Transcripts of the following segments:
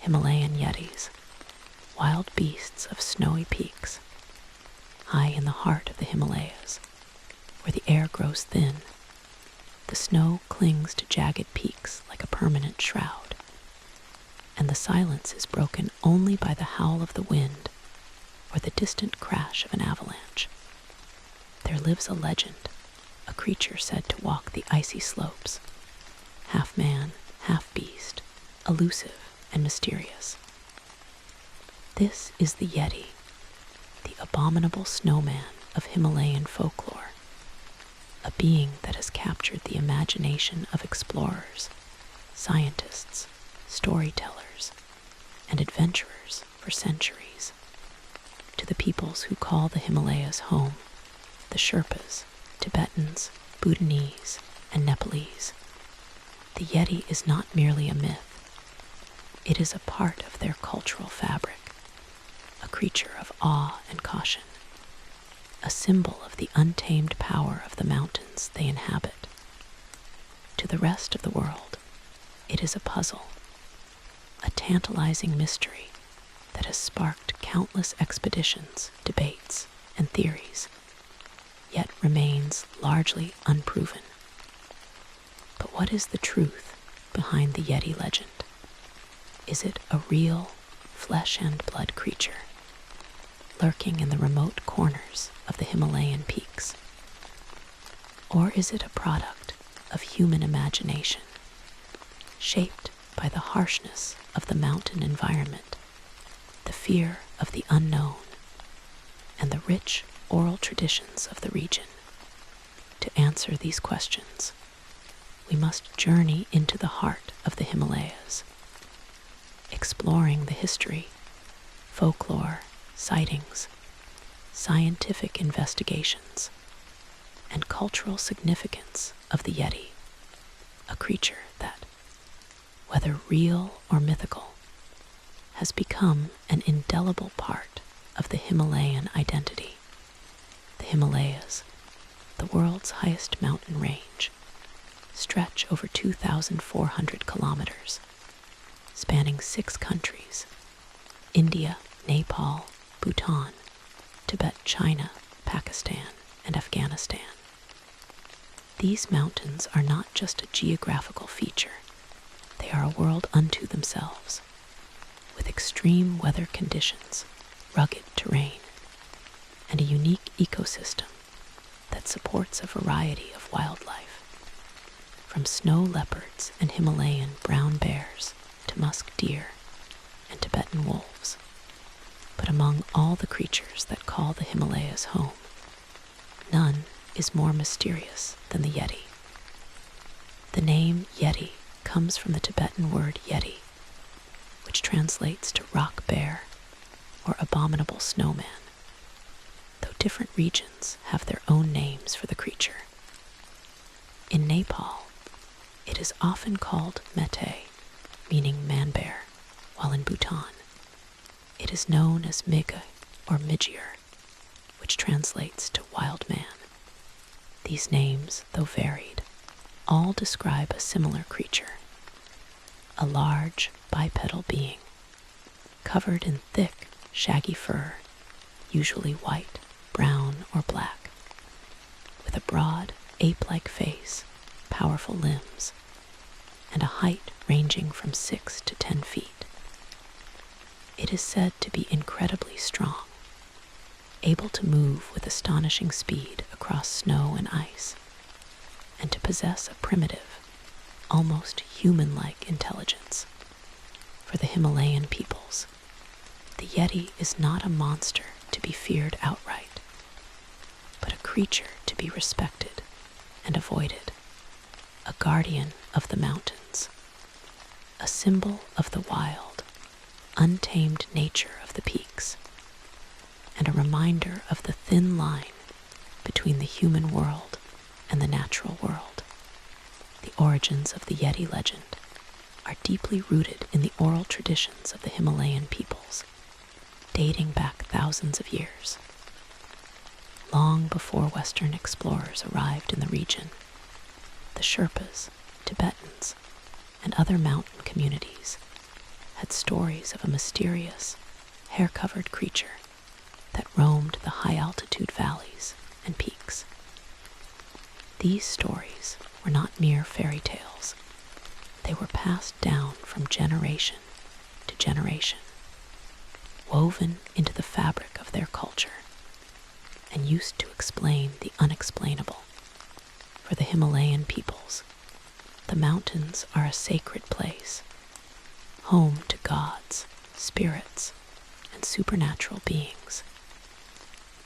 Himalayan Yetis, wild beasts of snowy peaks, high in the heart of the Himalayas, where the air grows thin, the snow clings to jagged peaks like a permanent shroud, and the silence is broken only by the howl of the wind or the distant crash of an avalanche. There lives a legend, a creature said to walk the icy slopes, half man, half beast, elusive and mysterious. This is the Yeti, the abominable snowman of Himalayan folklore, a being that has captured the imagination of explorers, scientists, storytellers, and adventurers for centuries. To the peoples who call the Himalayas home, the Sherpas, Tibetans, Bhutanese, and Nepalese, the Yeti is not merely a myth. It is a part of their cultural fabric, a creature of awe and caution, a symbol of the untamed power of the mountains they inhabit. To the rest of the world, it is a puzzle, a tantalizing mystery that has sparked countless expeditions, debates, and theories, yet remains largely unproven. But what is the truth behind the Yeti legend? Is it a real, flesh and blood creature, lurking in the remote corners of the Himalayan peaks? Or is it a product of human imagination, shaped by the harshness of the mountain environment, the fear of the unknown, and the rich oral traditions of the region? To answer these questions, we must journey into the heart of the Himalayas, exploring the history, folklore, sightings, scientific investigations, and cultural significance of the Yeti, a creature that, whether real or mythical, has become an indelible part of the Himalayan identity. The Himalayas, the world's highest mountain range, stretch over 2,400 kilometers, spanning 6 countries: India, Nepal, Bhutan, Tibet, China, Pakistan, and Afghanistan. These mountains are not just a geographical feature, they are a world unto themselves, with extreme weather conditions, rugged terrain, and a unique ecosystem that supports a variety of wildlife, from snow leopards and Himalayan brown bears to musk deer and Tibetan wolves. But among all the creatures that call the Himalayas home, none is more mysterious than the Yeti. The name Yeti comes from the Tibetan word Yeti, which translates to rock bear or abominable snowman, though different regions have their own names for the creature. In Nepal, it is often called Mete, meaning man-bear, while in Bhutan, it is known as Miga or Midgir, which translates to wild man. These names, though varied, all describe a similar creature, a large bipedal being, covered in thick, shaggy fur, usually white, brown, or black, with a broad, ape-like face, powerful limbs, and a height ranging from 6 to 10 feet. It is said to be incredibly strong, able to move with astonishing speed across snow and ice, and to possess a primitive, almost human-like intelligence. For the Himalayan peoples, the Yeti is not a monster to be feared outright, but a creature to be respected and avoided, a guardian of the mountains, a symbol of the wild, untamed nature of the peaks, and a reminder of the thin line between the human world and the natural world. The origins of the Yeti legend are deeply rooted in the oral traditions of the Himalayan peoples, dating back thousands of years. Long before Western explorers arrived in the region, the Sherpas, Tibetans, and other mountain communities had stories of a mysterious, hair-covered creature that roamed the high-altitude valleys and peaks. These stories were not mere fairy tales. They were passed down from generation to generation, woven into the fabric of their culture, and used to explain the unexplainable. For the Himalayan peoples, the mountains are a sacred place, home to gods, spirits, and supernatural beings.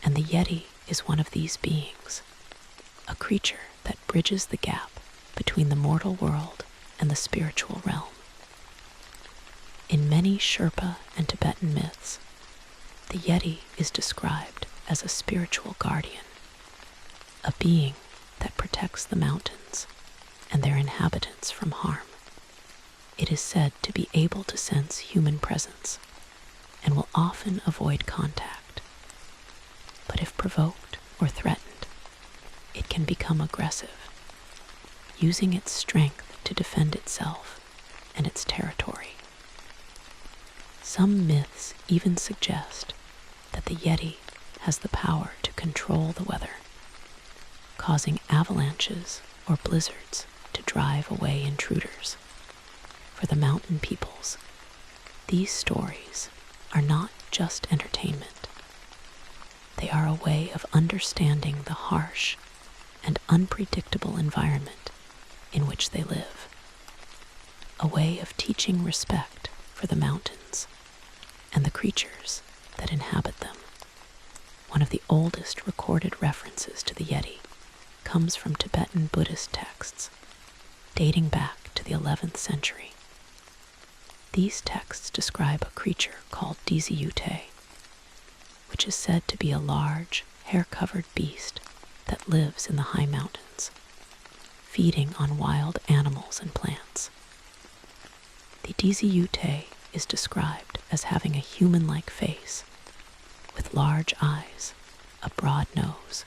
And the Yeti is one of these beings, a creature that bridges the gap between the mortal world and the spiritual realm. In many Sherpa and Tibetan myths, the Yeti is described as a spiritual guardian, a being that protects the mountains and their inhabitants from harm. It is said to be able to sense human presence and will often avoid contact. But if provoked or threatened, it can become aggressive, using its strength to defend itself and its territory. Some myths even suggest that the Yeti has the power to control the weather, causing avalanches or blizzards to drive away intruders. For the mountain peoples, these stories are not just entertainment. They are a way of understanding the harsh and unpredictable environment in which they live, a way of teaching respect for the mountains and the creatures that inhabit them. One of the oldest recorded references to the Yeti comes from Tibetan Buddhist texts, dating back to the 11th century. These texts describe a creature called Diziyute, which is said to be a large, hair-covered beast that lives in the high mountains, feeding on wild animals and plants. The Diziyute is described as having a human-like face, with large eyes, a broad nose,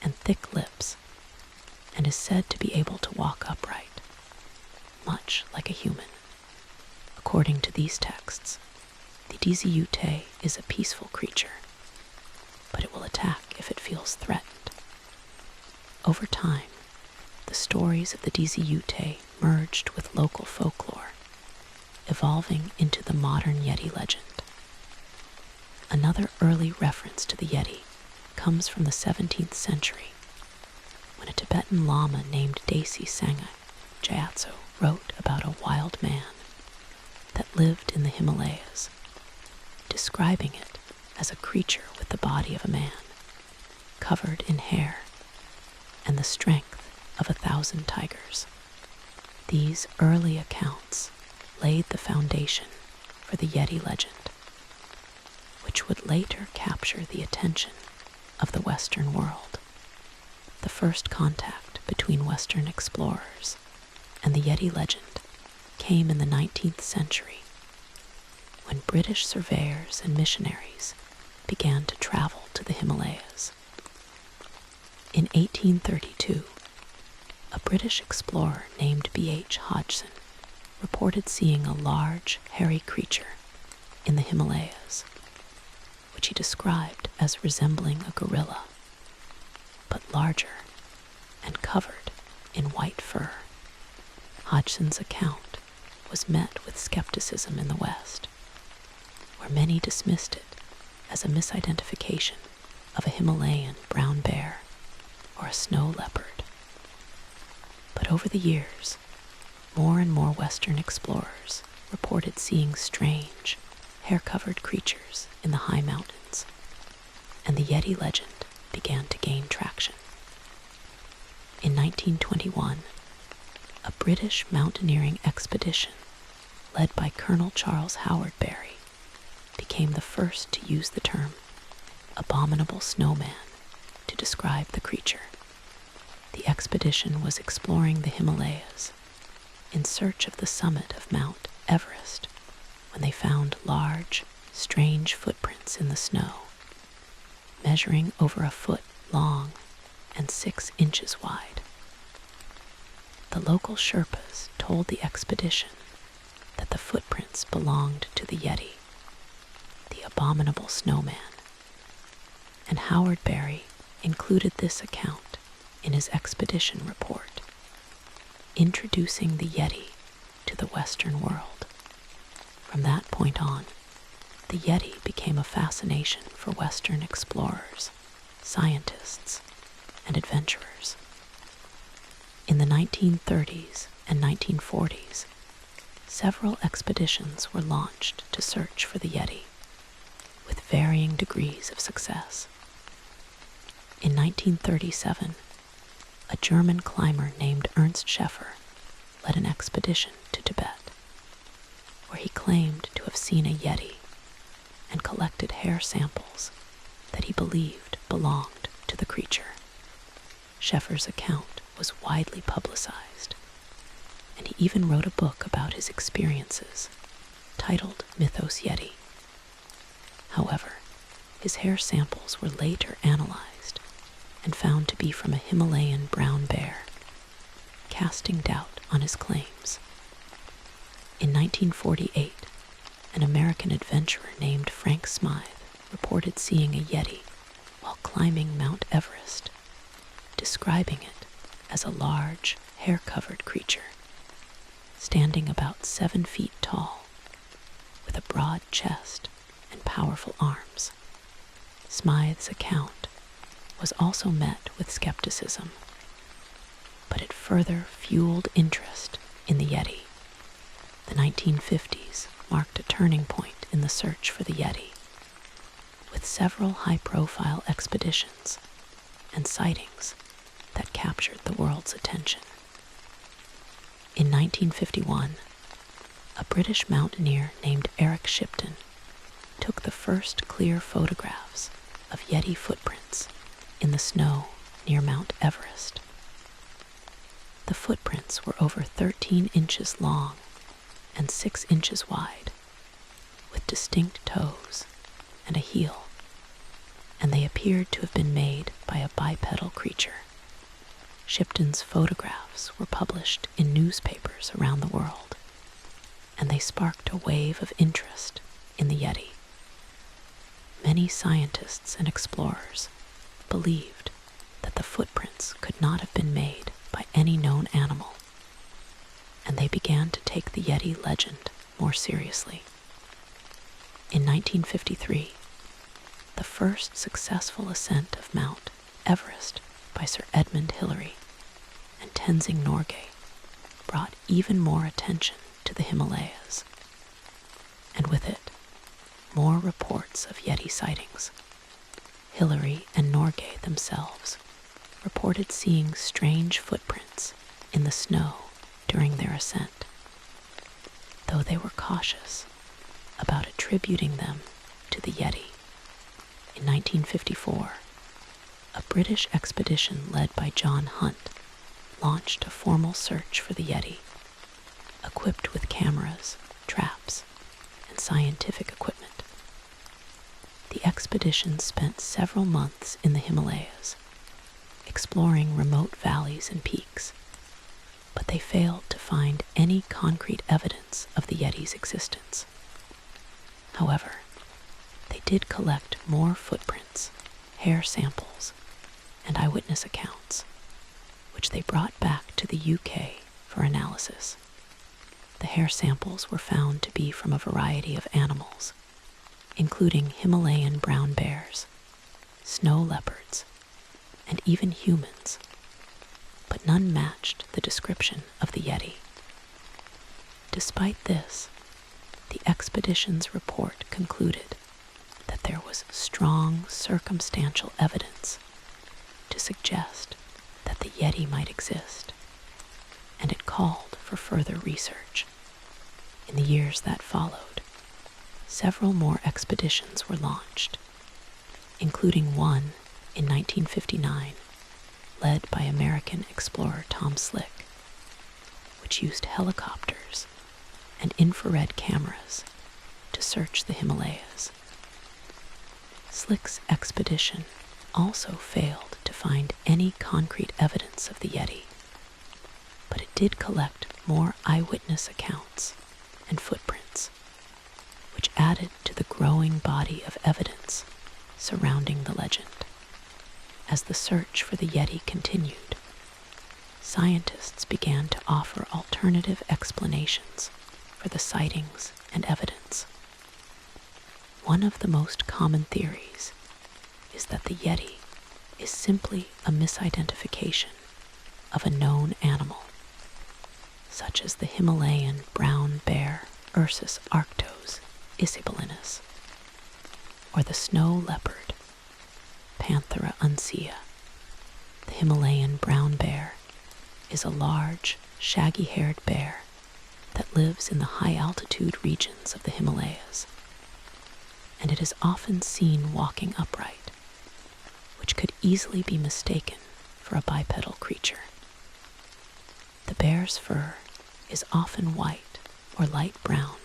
and thick lips, and is said to be able to walk upright, much like a human. According to these texts, the Diziyute is a peaceful creature, but it will attack if it feels threatened. Over time, the stories of the Diziyute merged with local folklore, evolving into the modern Yeti legend. Another early reference to the Yeti comes from the 17th century, when a Tibetan lama named Desi Sangha Gyatso wrote about a wild man that lived in the Himalayas, describing it as a creature with the body of a man, covered in hair, and the strength of 1,000 tigers. These early accounts laid the foundation for the Yeti legend, which would later capture the attention of the Western world. The first contact between Western explorers and the Yeti legend came in the 19th century, when British surveyors and missionaries began to travel to the Himalayas. In 1832, a British explorer named B.H. Hodgson reported seeing a large, hairy creature in the Himalayas, which he described as resembling a gorilla, but larger and covered in white fur. Hodgson's account was met with skepticism in the West, where many dismissed it as a misidentification of a Himalayan brown bear or a snow leopard. But over the years, more and more Western explorers reported seeing strange, hair-covered creatures in the high mountains, and the Yeti legend began to gain traction. In 1921, a British mountaineering expedition led by Colonel Charles Howard Barry became the first to use the term abominable snowman to describe the creature. The expedition was exploring the Himalayas in search of the summit of Mount Everest when they found large, strange footprints in the snow, measuring over 1 foot long and 6 inches wide. The local Sherpas told the expedition that the the footprints belonged to the Yeti, the abominable snowman, and Howard Berry included this account in his expedition report, introducing the Yeti to the Western world. From that point on, the Yeti became a fascination for Western explorers, scientists, and adventurers. In the 1930s and 1940s, several expeditions were launched to search for the Yeti, with varying degrees of success. In 1937, a German climber named Ernst Scheffer led an expedition to Tibet, where he claimed to have seen a Yeti and collected hair samples that he believed belonged to the creature. Scheffer's account was widely publicized, and he even wrote a book about his experiences, titled Mythos Yeti. However, his hair samples were later analyzed and found to be from a Himalayan brown bear, casting doubt on his claims. In 1948, an American adventurer named Frank Smythe reported seeing a Yeti while climbing Mount Everest, describing it as a large, hair-covered creature, standing about 7 feet tall, with a broad chest and powerful arms. Smythe's account was also met with skepticism, but it further fueled interest in the Yeti. The 1950s marked a turning point in the search for the Yeti, with several high-profile expeditions and sightings that captured the world's attention. In 1951, a British mountaineer named Eric Shipton took the first clear photographs of Yeti footprints in the snow near Mount Everest. The footprints were over 13 inches long and 6 inches wide, with distinct toes and a heel, and they appeared to have been made by a bipedal creature. Shipton's photographs were published in newspapers around the world, and they sparked a wave of interest in the Yeti. Many scientists and explorers believed that the footprints could not have been made by any known animal, and they began to take the Yeti legend more seriously. In 1953, the first successful ascent of Mount Everest by Sir Edmund Hillary and Tenzing Norgay brought even more attention to the Himalayas, and with it, more reports of Yeti sightings. Hillary and Norgay themselves reported seeing strange footprints in the snow during their ascent, though they were cautious about attributing them to the Yeti. In 1954, a British expedition led by John Hunt launched a formal search for the Yeti, equipped with cameras, traps, and scientific equipment. The expedition spent several months in the Himalayas, exploring remote valleys and peaks, but they failed to find any concrete evidence of the Yeti's existence. However, they did collect more footprints, hair samples, and eyewitness accounts, which they brought back to the UK for analysis. The hair samples were found to be from a variety of animals, including Himalayan brown bears, snow leopards, and even humans, but none matched the description of the Yeti. Despite this, the expedition's report concluded that there was strong circumstantial evidence to suggest that the Yeti might exist, and it called for further research. In the years that followed, several more expeditions were launched, including one in 1959, led by American explorer Tom Slick, which used helicopters and infrared cameras to search the Himalayas. Slick's expedition also failed to find any concrete evidence of the Yeti, but it did collect more eyewitness accounts and footprints, which added to the growing body of evidence surrounding the legend. As the search for the Yeti continued, scientists began to offer alternative explanations for the sightings and evidence. One of the most common theories is that the Yeti is simply a misidentification of a known animal, such as the Himalayan brown bear Ursus arctos issybolinus, or the snow leopard Panthera uncea. The Himalayan brown bear is a large, shaggy-haired bear that lives in the high-altitude regions of the Himalayas, and it is often seen walking upright, which could easily be mistaken for a bipedal creature. The bear's fur is often white or light brown,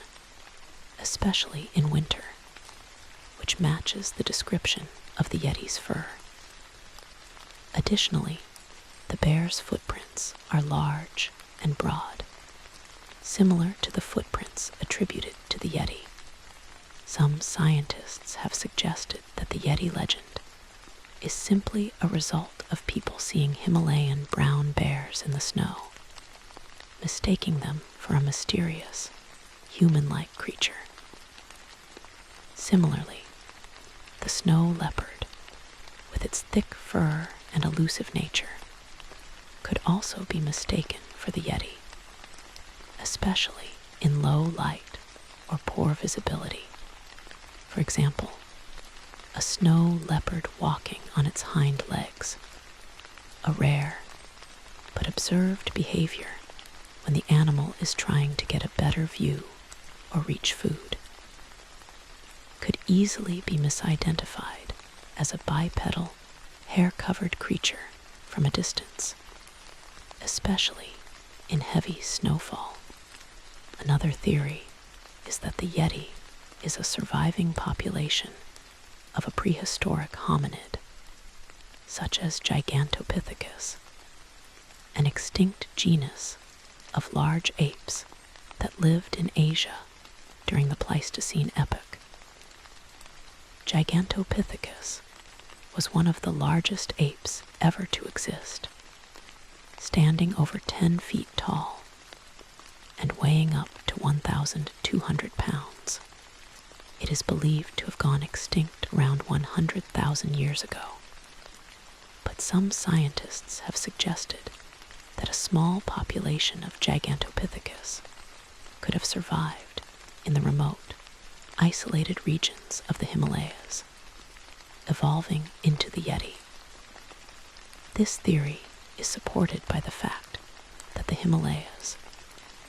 especially in winter, which matches the description of the Yeti's fur. Additionally, the bear's footprints are large and broad, similar to the footprints attributed to the Yeti. Some scientists have suggested that the Yeti legend is simply a result of people seeing Himalayan brown bears in the snow, mistaking them for a mysterious, human-like creature. Similarly, the snow leopard, with its thick fur and elusive nature, could also be mistaken for the Yeti, especially in low light or poor visibility. For example, a snow leopard walking on its hind legs, a rare but observed behavior when the animal is trying to get a better view or reach food, could easily be misidentified as a bipedal, hair-covered creature from a distance, especially in heavy snowfall. Another theory is that the Yeti is a surviving population of a prehistoric hominid, such as Gigantopithecus, an extinct genus of large apes that lived in Asia during the Pleistocene epoch. Gigantopithecus was one of the largest apes ever to exist, standing over 10 feet tall and weighing up to 1,200 pounds. It is believed to have gone extinct around 100,000 years ago, but some scientists have suggested that a small population of Gigantopithecus could have survived in the remote, isolated regions of the Himalayas, evolving into the Yeti. This theory is supported by the fact that the Himalayas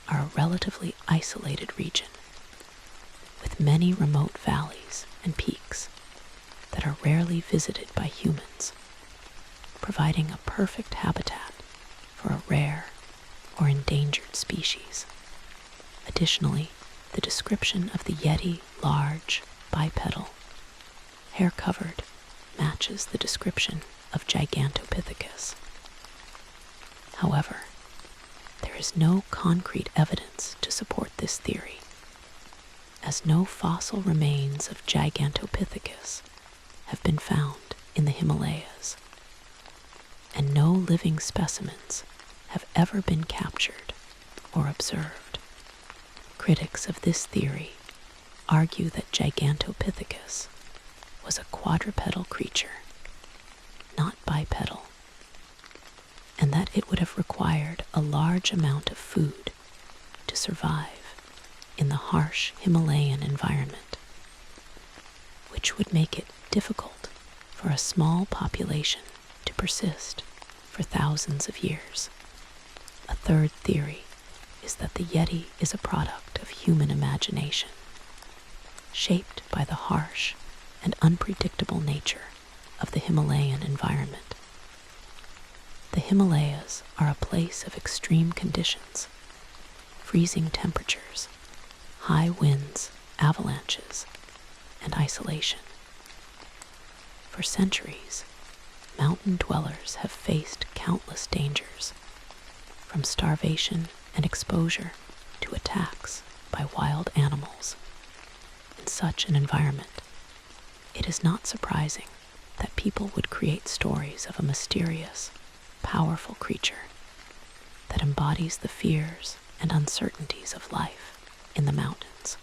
are a relatively isolated region, with many remote valleys and peaks that are rarely visited by humans, providing a perfect habitat for a rare or endangered species. Additionally, the description of the Yeti large, bipedal, hair-covered, matches the description of Gigantopithecus. However, there is no concrete evidence to support this theory, as no fossil remains of Gigantopithecus have been found in the Himalayas, and no living specimens have ever been captured or observed. Critics of this theory argue that Gigantopithecus was a quadrupedal creature, not bipedal, and that it would have required a large amount of food to survive in the harsh Himalayan environment, which would make it difficult for a small population to persist for thousands of years. A third theory is that the Yeti is a product of human imagination, shaped by the harsh and unpredictable nature of the Himalayan environment. The Himalayas are a place of extreme conditions, freezing temperatures, high winds, avalanches, and isolation. For centuries, mountain dwellers have faced countless dangers, from starvation and exposure to attacks by by wild animals. In such an environment, it is not surprising that people would create stories of a mysterious, powerful creature that embodies the fears and uncertainties of life in the mountains.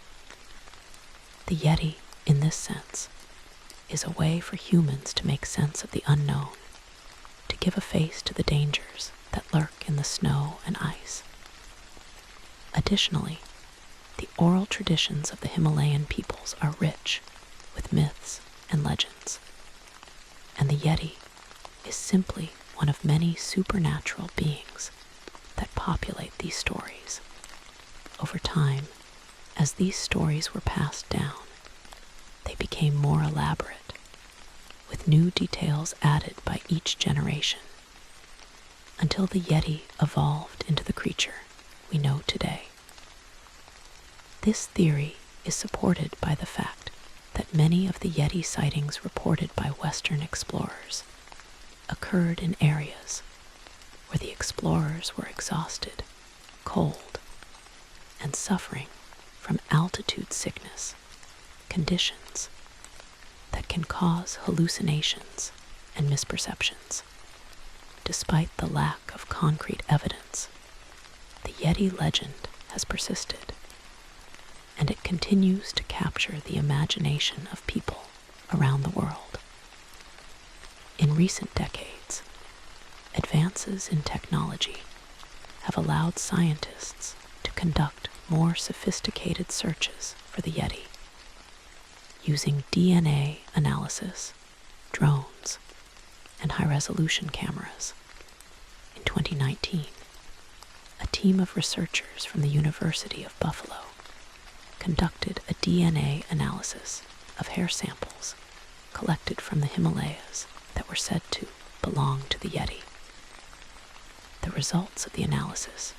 The Yeti, in this sense, is a way for humans to make sense of the unknown, to give a face to the dangers that lurk in the snow and ice. Additionally, the oral traditions of the Himalayan peoples are rich with myths and legends, and the Yeti is simply one of many supernatural beings that populate these stories. Over time, as these stories were passed down, they became more elaborate, with new details added by each generation, until the Yeti evolved into the creature we know today. This theory is supported by the fact that many of the Yeti sightings reported by Western explorers occurred in areas where the explorers were exhausted, cold, and suffering from altitude sickness, conditions that can cause hallucinations and misperceptions. Despite the lack of concrete evidence, the Yeti legend has persisted, and it continues to capture the imagination of people around the world. In recent decades, advances in technology have allowed scientists to conduct more sophisticated searches for the Yeti, using DNA analysis, drones, and high-resolution cameras. In 2019, a team of researchers from the University of Buffalo conducted a DNA analysis of hair samples collected from the Himalayas that were said to belong to the Yeti. The results of the analysis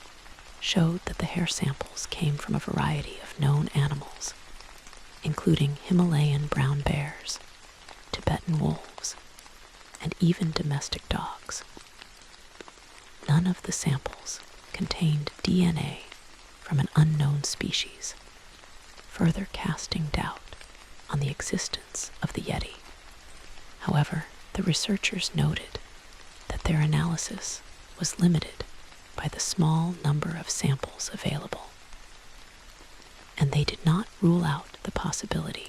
showed that the hair samples came from a variety of known animals, including Himalayan brown bears, Tibetan wolves, and even domestic dogs. None of the samples contained DNA from an unknown species, further casting doubt on the existence of the Yeti. However, the researchers noted that their analysis was limited by the small number of samples available, and they did not rule out the possibility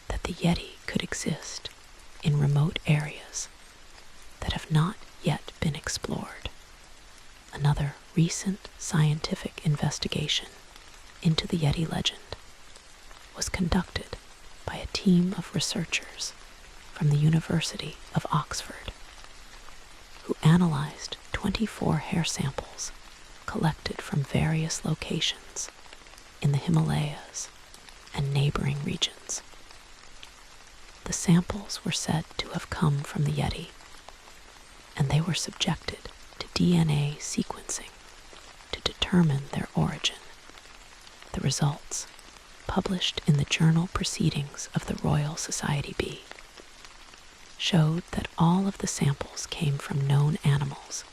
that the Yeti could exist in remote areas that have not yet been explored. Another recent scientific investigation into the Yeti legend was conducted by a team of researchers from the University of Oxford, who analyzed 24 hair samples collected from various locations in the Himalayas and neighboring regions. The samples were said to have come from the Yeti, and they were subjected to DNA sequencing to determine their origin. The results, published in the journal Proceedings of the Royal Society B, showed that all of the samples came from known animals,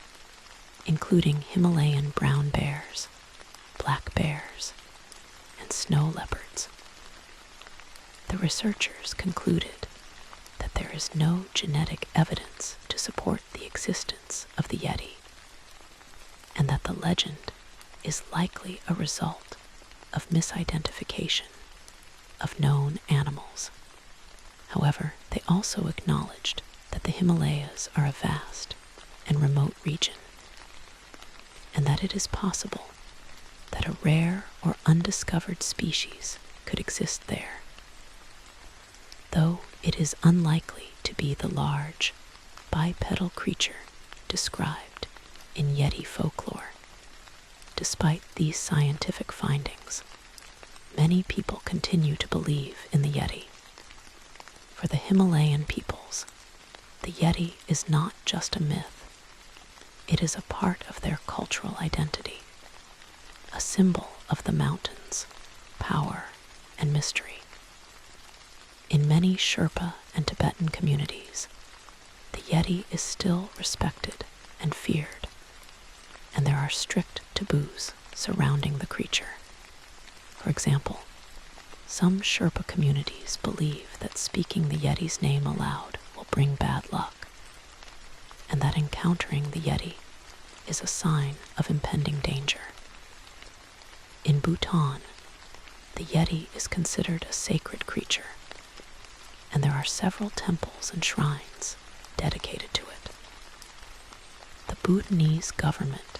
including Himalayan brown bears, black bears, and snow leopards. The researchers concluded that there is no genetic evidence to support the existence of the Yeti, and that the legend is likely a result of misidentification of known animals. However, they also acknowledged that the Himalayas are a vast and remote region, and that it is possible that a rare or undiscovered species could exist there, though it is unlikely to be the large, bipedal creature described in Yeti folklore. Despite these scientific findings, many people continue to believe in the Yeti. For the Himalayan peoples, the Yeti is not just a myth. It is a part of their cultural identity, a symbol of the mountains, power, and mystery. In many Sherpa and Tibetan communities, the Yeti is still respected and feared, and there are strict taboos surrounding the creature. For example, some Sherpa communities believe that speaking the Yeti's name aloud will bring bad luck, and that encountering the Yeti is a sign of impending danger. In Bhutan, the Yeti is considered a sacred creature, and there are several temples and shrines dedicated to it. The Bhutanese government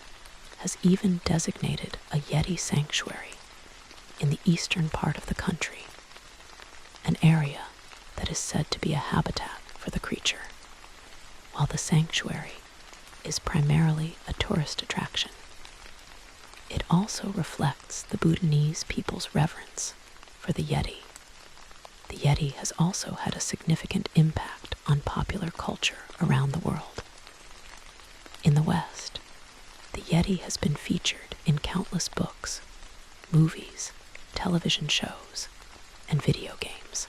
has even designated a Yeti sanctuary in the eastern part of the country, an area that is said to be a habitat for the creature, while the sanctuary is primarily a tourist attraction. It also reflects the Bhutanese people's reverence for the Yeti. The Yeti has also had a significant impact on popular culture around the world. In the West, the Yeti has been featured in countless books, movies, television shows, and video games.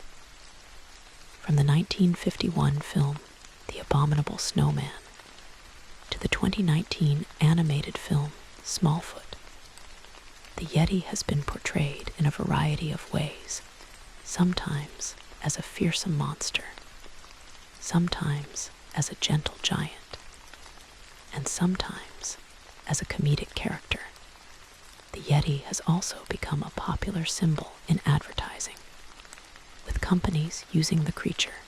From the 1951 film The Abominable Snowman to the 2019 animated film Smallfoot, the Yeti has been portrayed in a variety of ways, sometimes as a fearsome monster, sometimes as a gentle giant, and sometimes as a comedic character. The Yeti has also become a popular symbol in advertising, with companies using the creature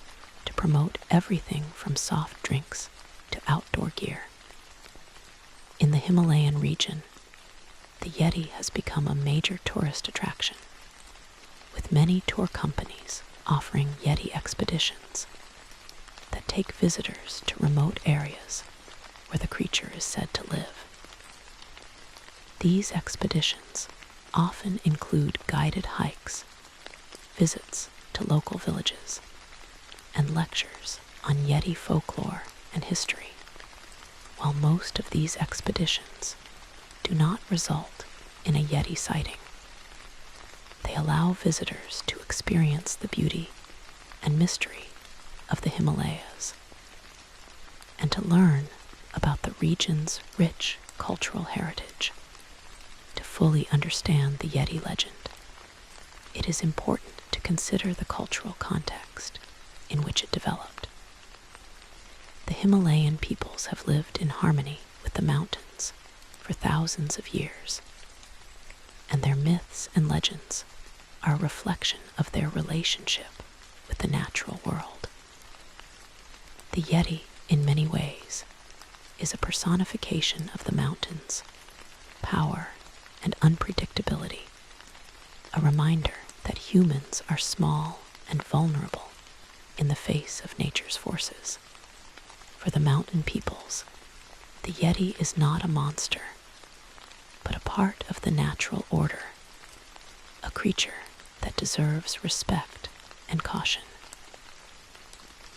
to promote everything from soft drinks to outdoor gear. In the Himalayan region, the Yeti has become a major tourist attraction, with many tour companies offering Yeti expeditions that take visitors to remote areas where the creature is said to live. These expeditions often include guided hikes, visits to local villages, and lectures on Yeti folklore and history. While most of these expeditions do not result in a Yeti sighting, they allow visitors to experience the beauty and mystery of the Himalayas and to learn about the region's rich cultural heritage. To fully understand the Yeti legend, it is important to consider the cultural context in which it developed. The Himalayan peoples have lived in harmony with the mountains for thousands of years, and their myths and legends are a reflection of their relationship with the natural world. The Yeti, in many ways, is a personification of the mountains, power, and unpredictability, a reminder that humans are small and vulnerable in the face of nature's forces. For the mountain peoples, the Yeti is not a monster, but a part of the natural order, a creature that deserves respect and caution.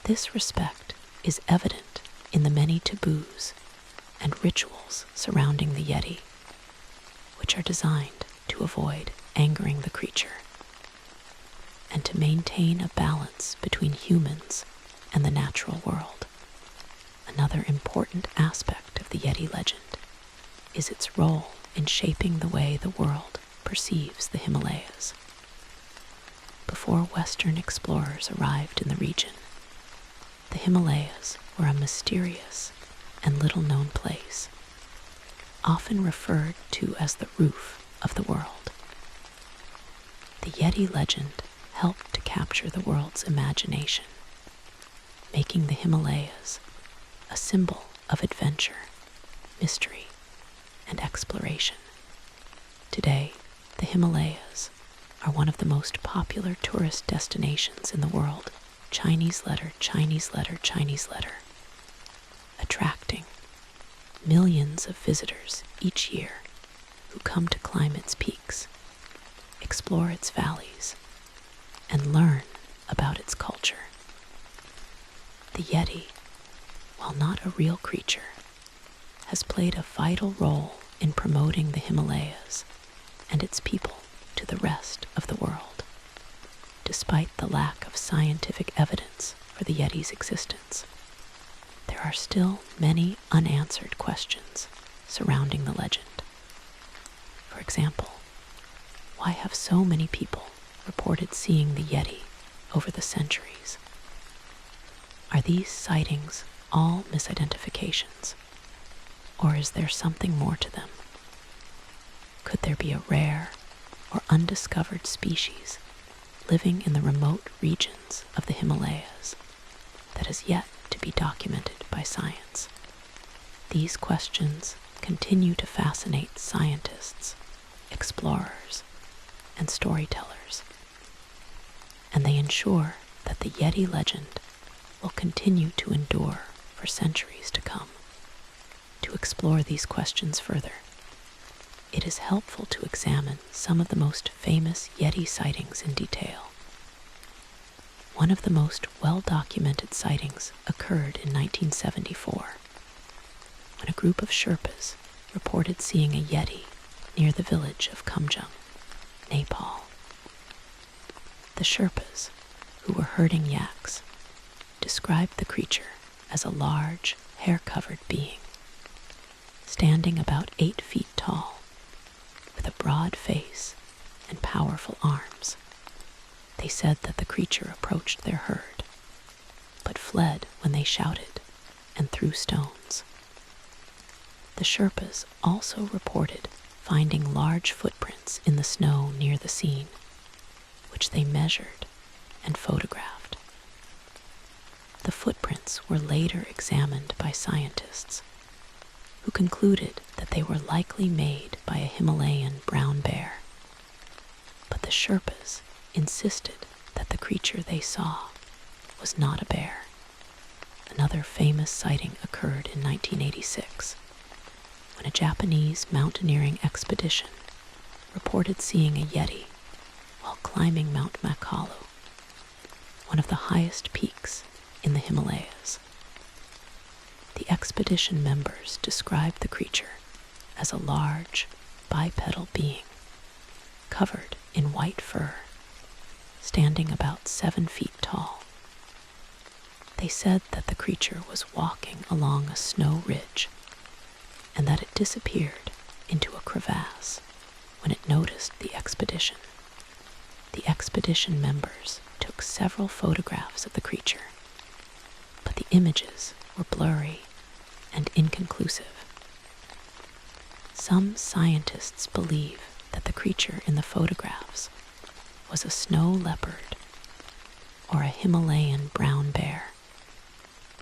This respect is evident in the many taboos and rituals surrounding the Yeti, which are designed to avoid angering the creature and to maintain a balance between humans and the natural world. Another important aspect of the Yeti legend is its role in shaping the way the world perceives the Himalayas. Before Western explorers arrived in the region, the Himalayas were a mysterious and little-known place, often referred to as the roof of the world. The Yeti legend helped to capture the world's imagination, making the Himalayas a symbol of adventure, mystery, and exploration. Today, the Himalayas are one of the most popular tourist destinations in the world. Chinese letter, Chinese letter, Chinese letter, attracting millions of visitors each year who come to climb its peaks, explore its valleys, and learn about its culture. The Yeti, while not a real creature, has played a vital role in promoting the Himalayas and its people to the rest of the world. Despite the lack of scientific evidence for the Yeti's existence, there are still many unanswered questions surrounding the legend. For example, why have so many people reported seeing the Yeti over the centuries? Are these sightings all misidentifications, or is there something more to them? Could there be a rare or undiscovered species living in the remote regions of the Himalayas that is yet to be documented by science? These questions continue to fascinate scientists, explorers, and storytellers, and they ensure that the Yeti legend will continue to endure for centuries to come. To explore these questions further, it is helpful to examine some of the most famous Yeti sightings in detail. One of the most well-documented sightings occurred in 1974, when a group of Sherpas reported seeing a Yeti near the village of Kumjung, Nepal. The Sherpas, who were herding yaks, described the creature as a large, hair-covered being, standing about 8 feet tall, with a broad face and powerful arms. They said that the creature approached their herd, but fled when they shouted and threw stones. The Sherpas also reported finding large footprints in the snow near the scene, which they measured and photographed. The footprints were later examined by scientists, who concluded that they were likely made by a Himalayan brown bear. But the Sherpas insisted that the creature they saw was not a bear. Another famous sighting occurred in 1986, when a Japanese mountaineering expedition reported seeing a Yeti while climbing Mount Makalu, one of the highest peaks in the Himalayas. The expedition members described the creature as a large, bipedal being, covered in white fur, standing about 7 feet tall. They said that the creature was walking along a snow ridge, and that it disappeared into a crevasse when it noticed the expedition. The expedition members took several photographs of the creature, but the images were blurry and inconclusive. Some scientists believe that the creature in the photographs was a snow leopard or a Himalayan brown bear,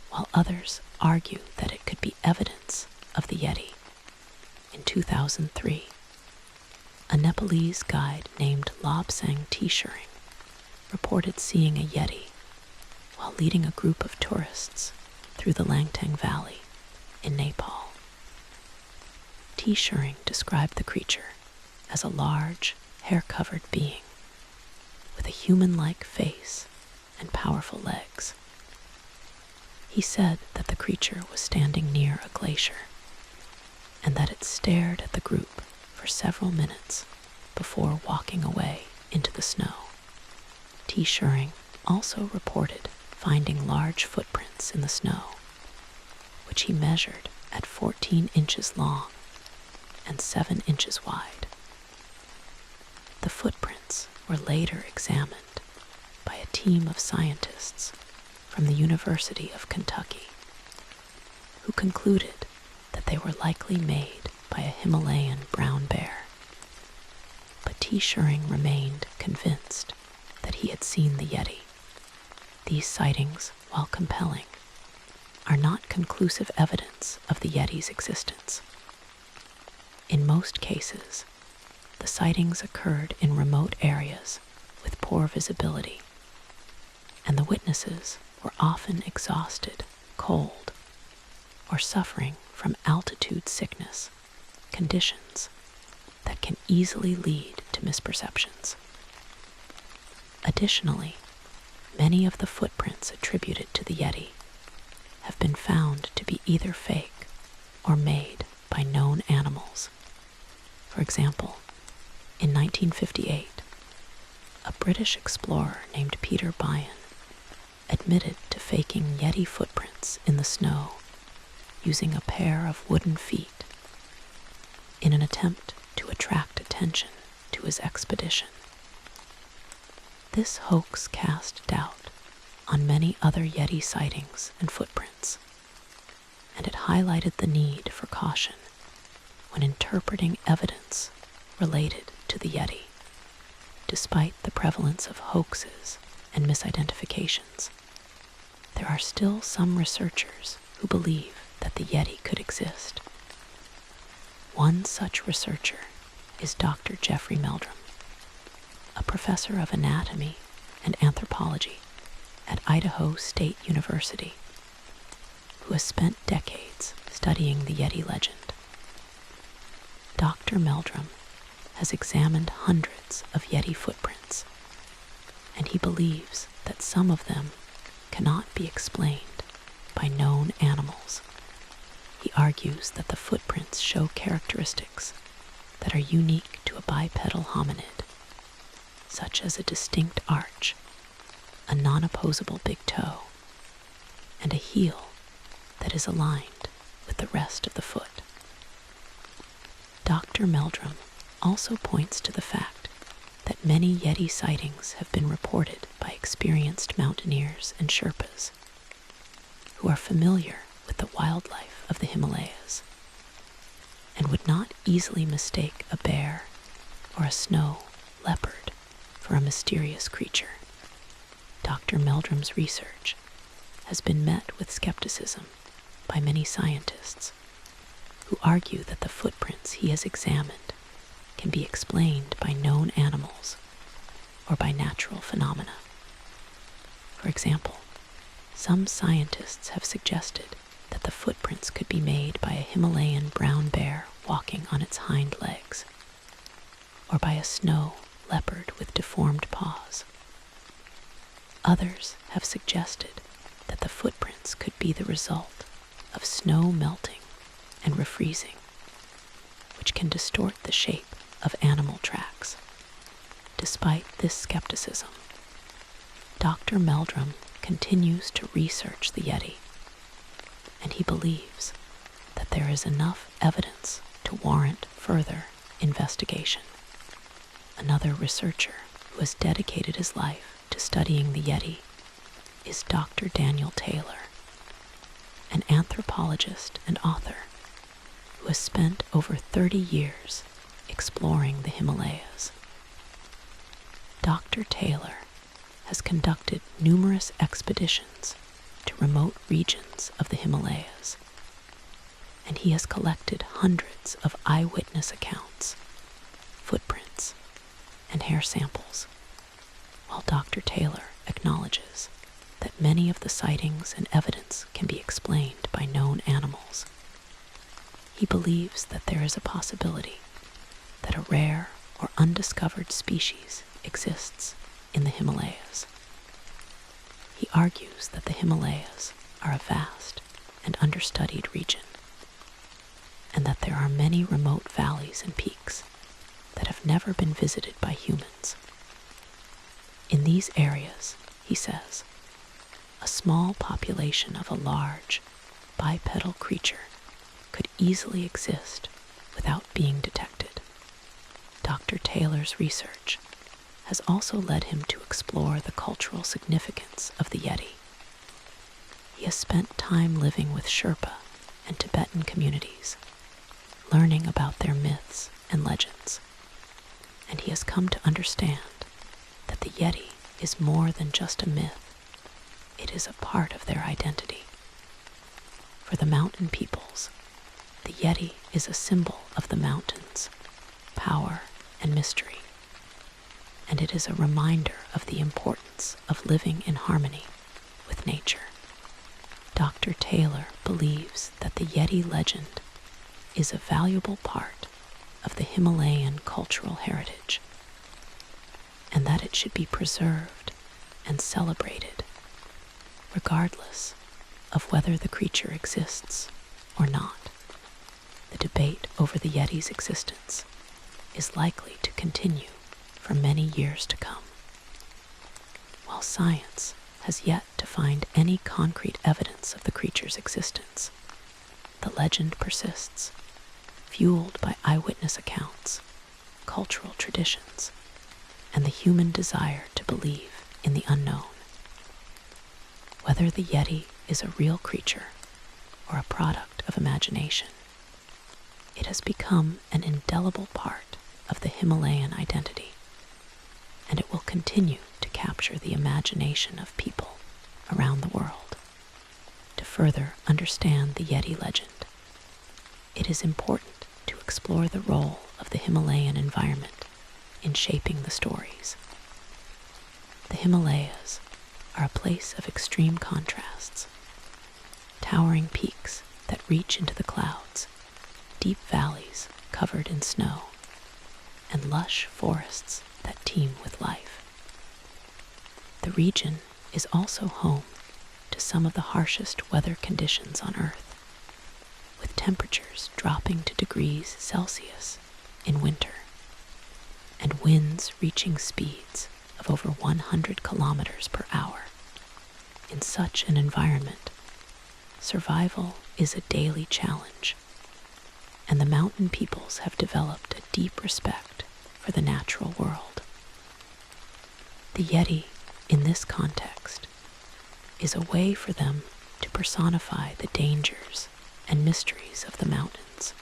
while others argue that it could be evidence of the Yeti. In 2003, a Nepalese guide named Lobsang Tsering reported seeing a Yeti while leading a group of tourists through the Langtang Valley in Nepal. Tsering described the creature as a large, hair-covered being with a human-like face and powerful legs. He said that the creature was standing near a glacier, and that it stared at the group for several minutes before walking away into the snow. Tsering also reported finding large footprints in the snow, which he measured at 14 inches long and 7 inches wide. The footprints were later examined by a team of scientists from the University of Kentucky, who concluded that they were likely made by a Himalayan brown bear. But Tsering remained convinced that he had seen the Yeti. These sightings, while compelling, are not conclusive evidence of the Yeti's existence. In most cases, the sightings occurred in remote areas with poor visibility, and the witnesses were often exhausted, cold, or suffering from altitude sickness, conditions that can easily lead to misperceptions. Additionally, many of the footprints attributed to the Yeti have been found to be either fake or made by known animals. For example, in 1958, a British explorer named Peter Byon admitted to faking Yeti footprints in the snow using a pair of wooden feet in an attempt to attract attention to to his expedition. This hoax cast doubt on many other Yeti sightings and footprints, and it highlighted the need for caution when interpreting evidence related to the Yeti. Despite the prevalence of hoaxes and misidentifications, there are still some researchers who believe that the Yeti could exist. One such researcher is Dr. Jeffrey Meldrum, a professor of anatomy and anthropology at Idaho State University, who has spent decades studying the Yeti legend. Dr. Meldrum has examined hundreds of Yeti footprints, and he believes that some of them cannot be explained by known animals. He argues that the footprints show characteristics that are unique to a bipedal hominid, such as a distinct arch, a non-opposable big toe, and a heel that is aligned with the rest of the foot. Dr. Meldrum also points to the fact that many Yeti sightings have been reported by experienced mountaineers and Sherpas who are familiar with the wildlife of the Himalayas and would not easily mistake a bear or a snow leopard for a mysterious creature. Dr. Meldrum's research has been met with skepticism by many scientists who argue that the footprints he has examined can be explained by known animals or by natural phenomena. For example, some scientists have suggested that the footprints could be made by a Himalayan brown bear walking on its hind legs, or by a snow leopard with deformed paws. Others have suggested that the footprints could be the result of snow melting and refreezing, which can distort the shape of animal tracks. Despite this skepticism, Dr. Meldrum continues to research the Yeti, and he believes that there is enough evidence to warrant further investigation. Another researcher who has dedicated his life to studying the Yeti is Dr. Daniel Taylor, an anthropologist and author who has spent over 30 years exploring the Himalayas. Dr. Taylor has conducted numerous expeditions to remote regions of the Himalayas, and he has collected hundreds of eyewitness accounts, footprints, and hair samples. While Dr. Taylor acknowledges that many of the sightings and evidence can be explained by known animals, he believes that there is a possibility that a rare or undiscovered species exists in the Himalayas. He argues that the Himalayas are a vast and understudied region, and that there are many remote valleys and peaks that have never been visited by humans. In these areas, he says, a small population of a large, bipedal creature could easily exist without being detected. Dr. Taylor's research has also led him to explore the cultural significance of the Yeti. He has spent time living with Sherpa and Tibetan communities, learning about their myths and legends, and he has come to understand that the Yeti is more than just a myth. It is a part of their identity. For the mountain peoples, the Yeti is a symbol of the mountains, power, and mystery, and it is a reminder of the importance of living in harmony with nature. Dr. Taylor believes that the Yeti legend is a valuable part of the Himalayan cultural heritage, and that it should be preserved and celebrated, regardless of whether the creature exists or not. The debate over the Yeti's existence is likely to continue for many years to come. While science has yet to find any concrete evidence of the creature's existence, the legend persists, fueled by eyewitness accounts, cultural traditions and the human desire to believe in the unknown. Whether the Yeti is a real creature or a product of imagination, it has become an indelible part of the Himalayan identity, and it will continue to capture the imagination of people around the world. To further understand the Yeti legend, it is important to explore the role of the Himalayan environment in shaping the stories. The Himalayas are a place of extreme contrasts: towering peaks that reach into the clouds, deep valleys covered in snow, and lush forests that teem with life. The region is also home to some of the harshest weather conditions on Earth, with temperatures dropping to degrees Celsius in winter, and winds reaching speeds of over 100 kilometers per hour. In such an environment, survival is a daily challenge, and the mountain peoples have developed a deep respect for the natural world. The Yeti, in this context, is a way for them to personify the dangers and mysteries of the mountains,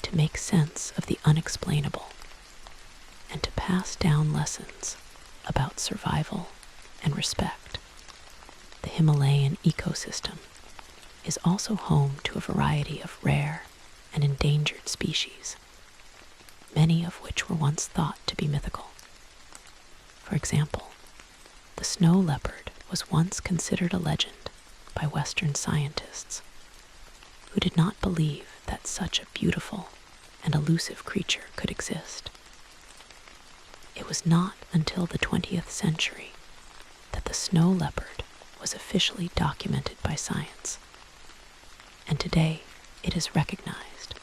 to make sense of the unexplainable, and to pass down lessons about survival and respect. The Himalayan ecosystem is also home to a variety of rare and endangered species, many of which were once thought to be mythical. For example, the snow leopard was once considered a legend by Western scientists, who did not believe that such a beautiful and elusive creature could exist. It was not until the 20th century that the snow leopard was officially documented by science, and today it is recognized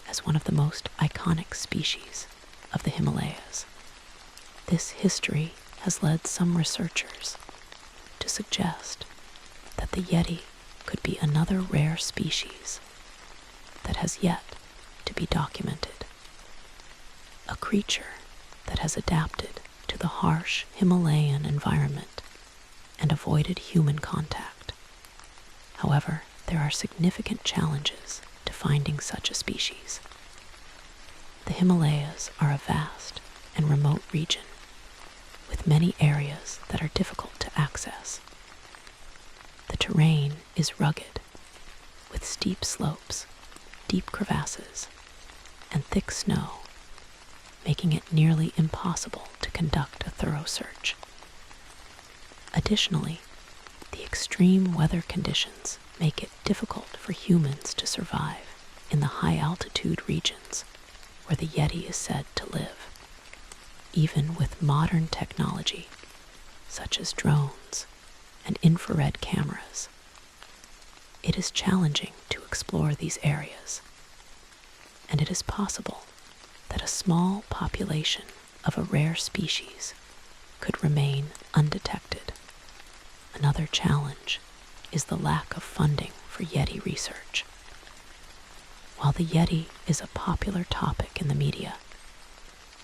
as one of the most iconic species of the Himalayas. This history has led some researchers to suggest that the Yeti could be another rare species that has yet to be documented, a creature that has adapted to the harsh Himalayan environment and avoided human contact. However, there are significant challenges to finding such a species. The Himalayas are a vast and remote region, with many areas that are difficult to access. The terrain is rugged, with steep slopes, deep crevasses, and thick snow, making it nearly impossible to conduct a thorough search. Additionally, the extreme weather conditions make it difficult for humans to survive in the high-altitude regions where the Yeti is said to live. Even with modern technology, such as drones and infrared cameras, it is challenging to explore these areas, and it is possible that a small population of a rare species could remain undetected. Another challenge is the lack of funding for Yeti research. While the Yeti is a popular topic in the media,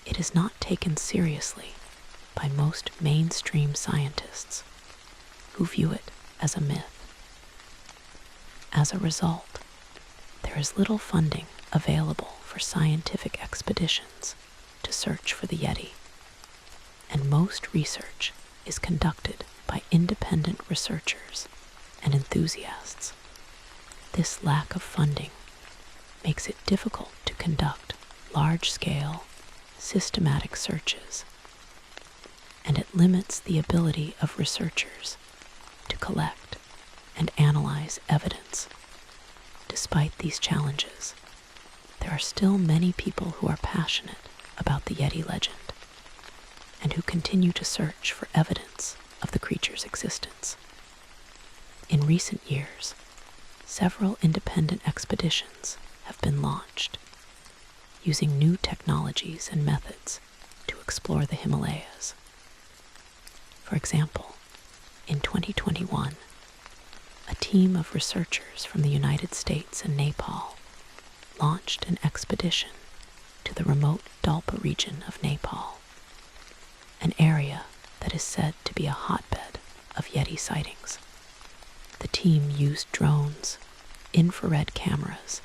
it is not taken seriously by most mainstream scientists, who view it as a myth. As a result, there is little funding available for scientific expeditions to search for the Yeti, and most research is conducted by independent researchers and enthusiasts. This lack of funding makes it difficult to conduct large-scale, systematic searches, and it limits the ability of researchers to collect and analyze evidence. Despite these challenges, there are still many people who are passionate about the Yeti legend and who continue to search for evidence of the creature's existence. In recent years, several independent expeditions have been launched, using new technologies and methods to explore the Himalayas. For example, in 2021, a team of researchers from the United States and Nepal launched an expedition to the remote Dalpa region of Nepal, an area that is said to be a hotbed of Yeti sightings. The team used drones, infrared cameras,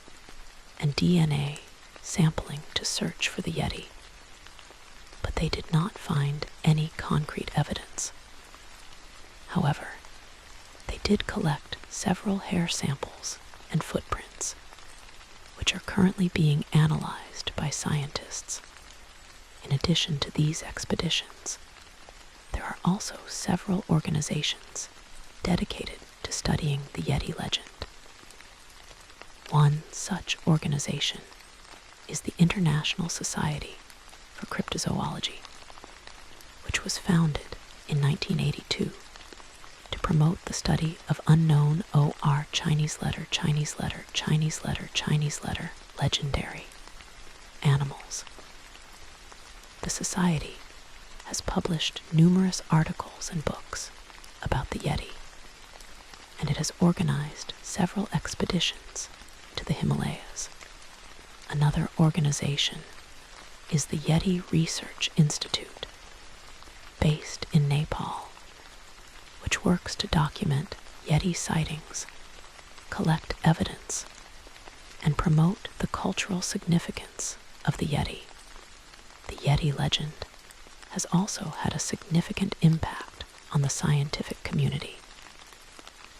and DNA sampling to search for the Yeti, but they did not find any concrete evidence. However, they did collect several hair samples and footprints, which are currently being analyzed by scientists. In addition to these expeditions, there are also several organizations dedicated to studying the Yeti legend. One such organization is the International Society for Cryptozoology, which was founded in 1982 to promote the study of unknown OR Chinese letter legendary animals. The Society has published numerous articles and books about the Yeti, and it has organized several expeditions to the Himalayas. Another organization is the Yeti Research Institute, based in Nepal, which works to document Yeti sightings, collect evidence, and promote the cultural significance of the Yeti. The Yeti legend has also had a significant impact on the scientific community.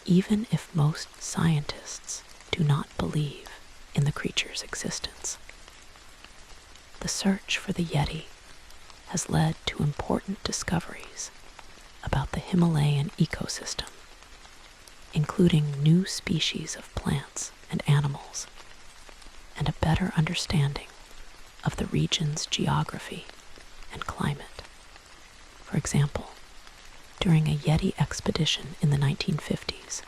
Even if most scientists do not believe in the creature's existence, the search for the Yeti has led to important discoveries about the Himalayan ecosystem, including new species of plants and animals, and a better understanding of the region's geography and climate. For example, during a Yeti expedition in the 1950s,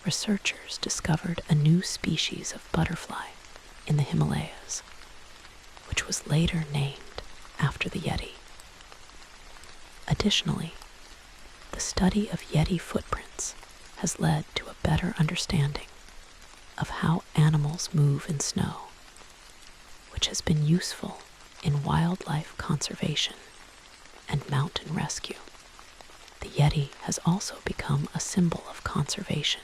researchers discovered a new species of butterfly in the Himalayas, which was later named after the Yeti. Additionally, the study of Yeti footprints has led to a better understanding of how animals move in snow, which has been useful in wildlife conservation and mountain rescue. The Yeti has also become a symbol of conservation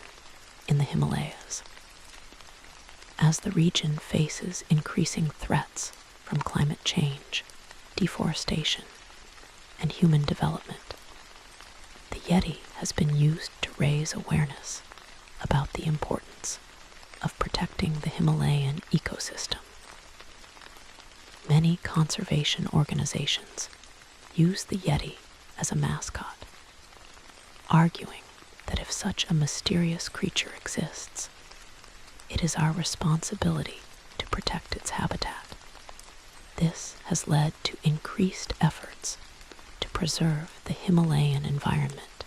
in the Himalayas. As the region faces increasing threats from climate change, deforestation, and human development, the Yeti has been used to raise awareness about the importance of protecting the Himalayan ecosystem. Many conservation organizations use the Yeti as a mascot, arguing that if such a mysterious creature exists, it is our responsibility to protect its habitat. This has led to increased efforts to preserve the Himalayan environment,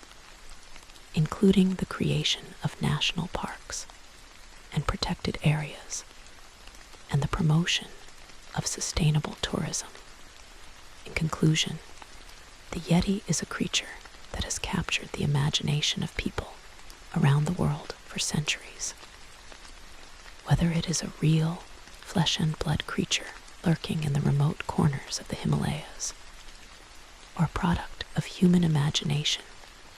including the creation of national parks and protected areas, and the promotion of sustainable tourism. In conclusion, the Yeti is a creature that has captured the imagination of people around the world for centuries. Whether it is a real, flesh and blood creature lurking in the remote corners of the Himalayas, or a product of human imagination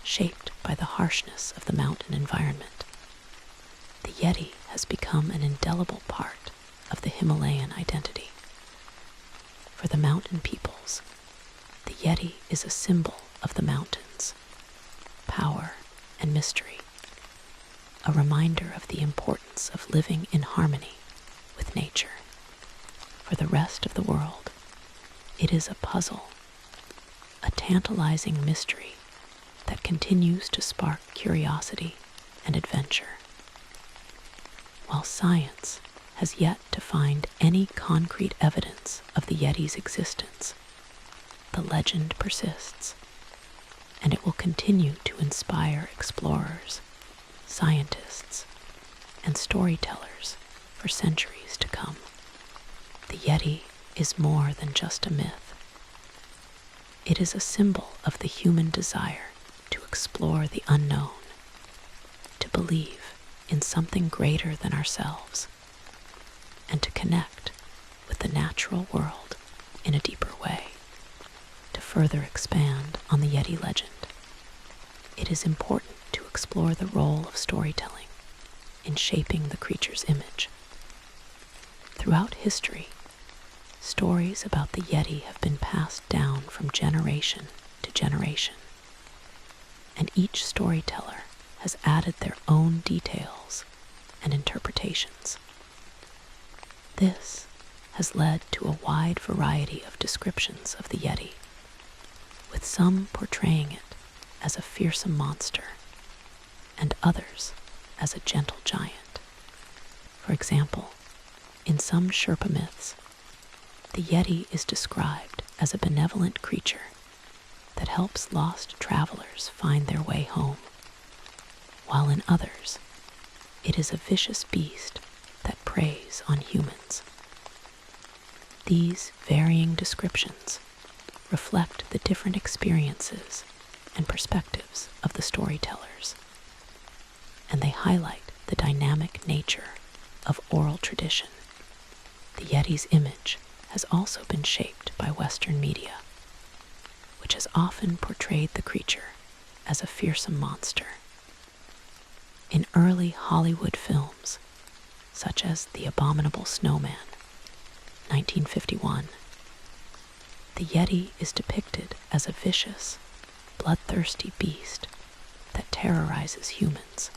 shaped by the harshness of the mountain environment, the Yeti has become an indelible part of the Himalayan identity. For the mountain peoples, the Yeti is a symbol of the mountains, power, and mystery, a reminder of the importance of living in harmony with nature. For the rest of the world, it is a puzzle, a tantalizing mystery that continues to spark curiosity and adventure. While science has yet to find any concrete evidence of the Yeti's existence, the legend persists, and it will continue to inspire explorers, scientists, and storytellers for centuries to come. The Yeti is more than just a myth. It is a symbol of the human desire to explore the unknown, to believe in something greater than ourselves, and to connect with of the natural world in a deeper way. To further expand on the Yeti legend, it is important to explore the role of storytelling in shaping the creature's image. Throughout history, stories about the Yeti have been passed down from generation to generation, and each storyteller has added their own details and interpretations. This has led to a wide variety of descriptions of the Yeti, with some portraying it as a fearsome monster and others as a gentle giant. For example, in some Sherpa myths, the Yeti is described as a benevolent creature that helps lost travelers find their way home, while in others, it is a vicious beast that preys on humans. These varying descriptions reflect the different experiences and perspectives of the storytellers, and they highlight the dynamic nature of oral tradition. The Yeti's image has also been shaped by Western media, which has often portrayed the creature as a fearsome monster. In early Hollywood films, such as The Abominable Snowman, 1951, the Yeti is depicted as a vicious, bloodthirsty beast that terrorizes humans.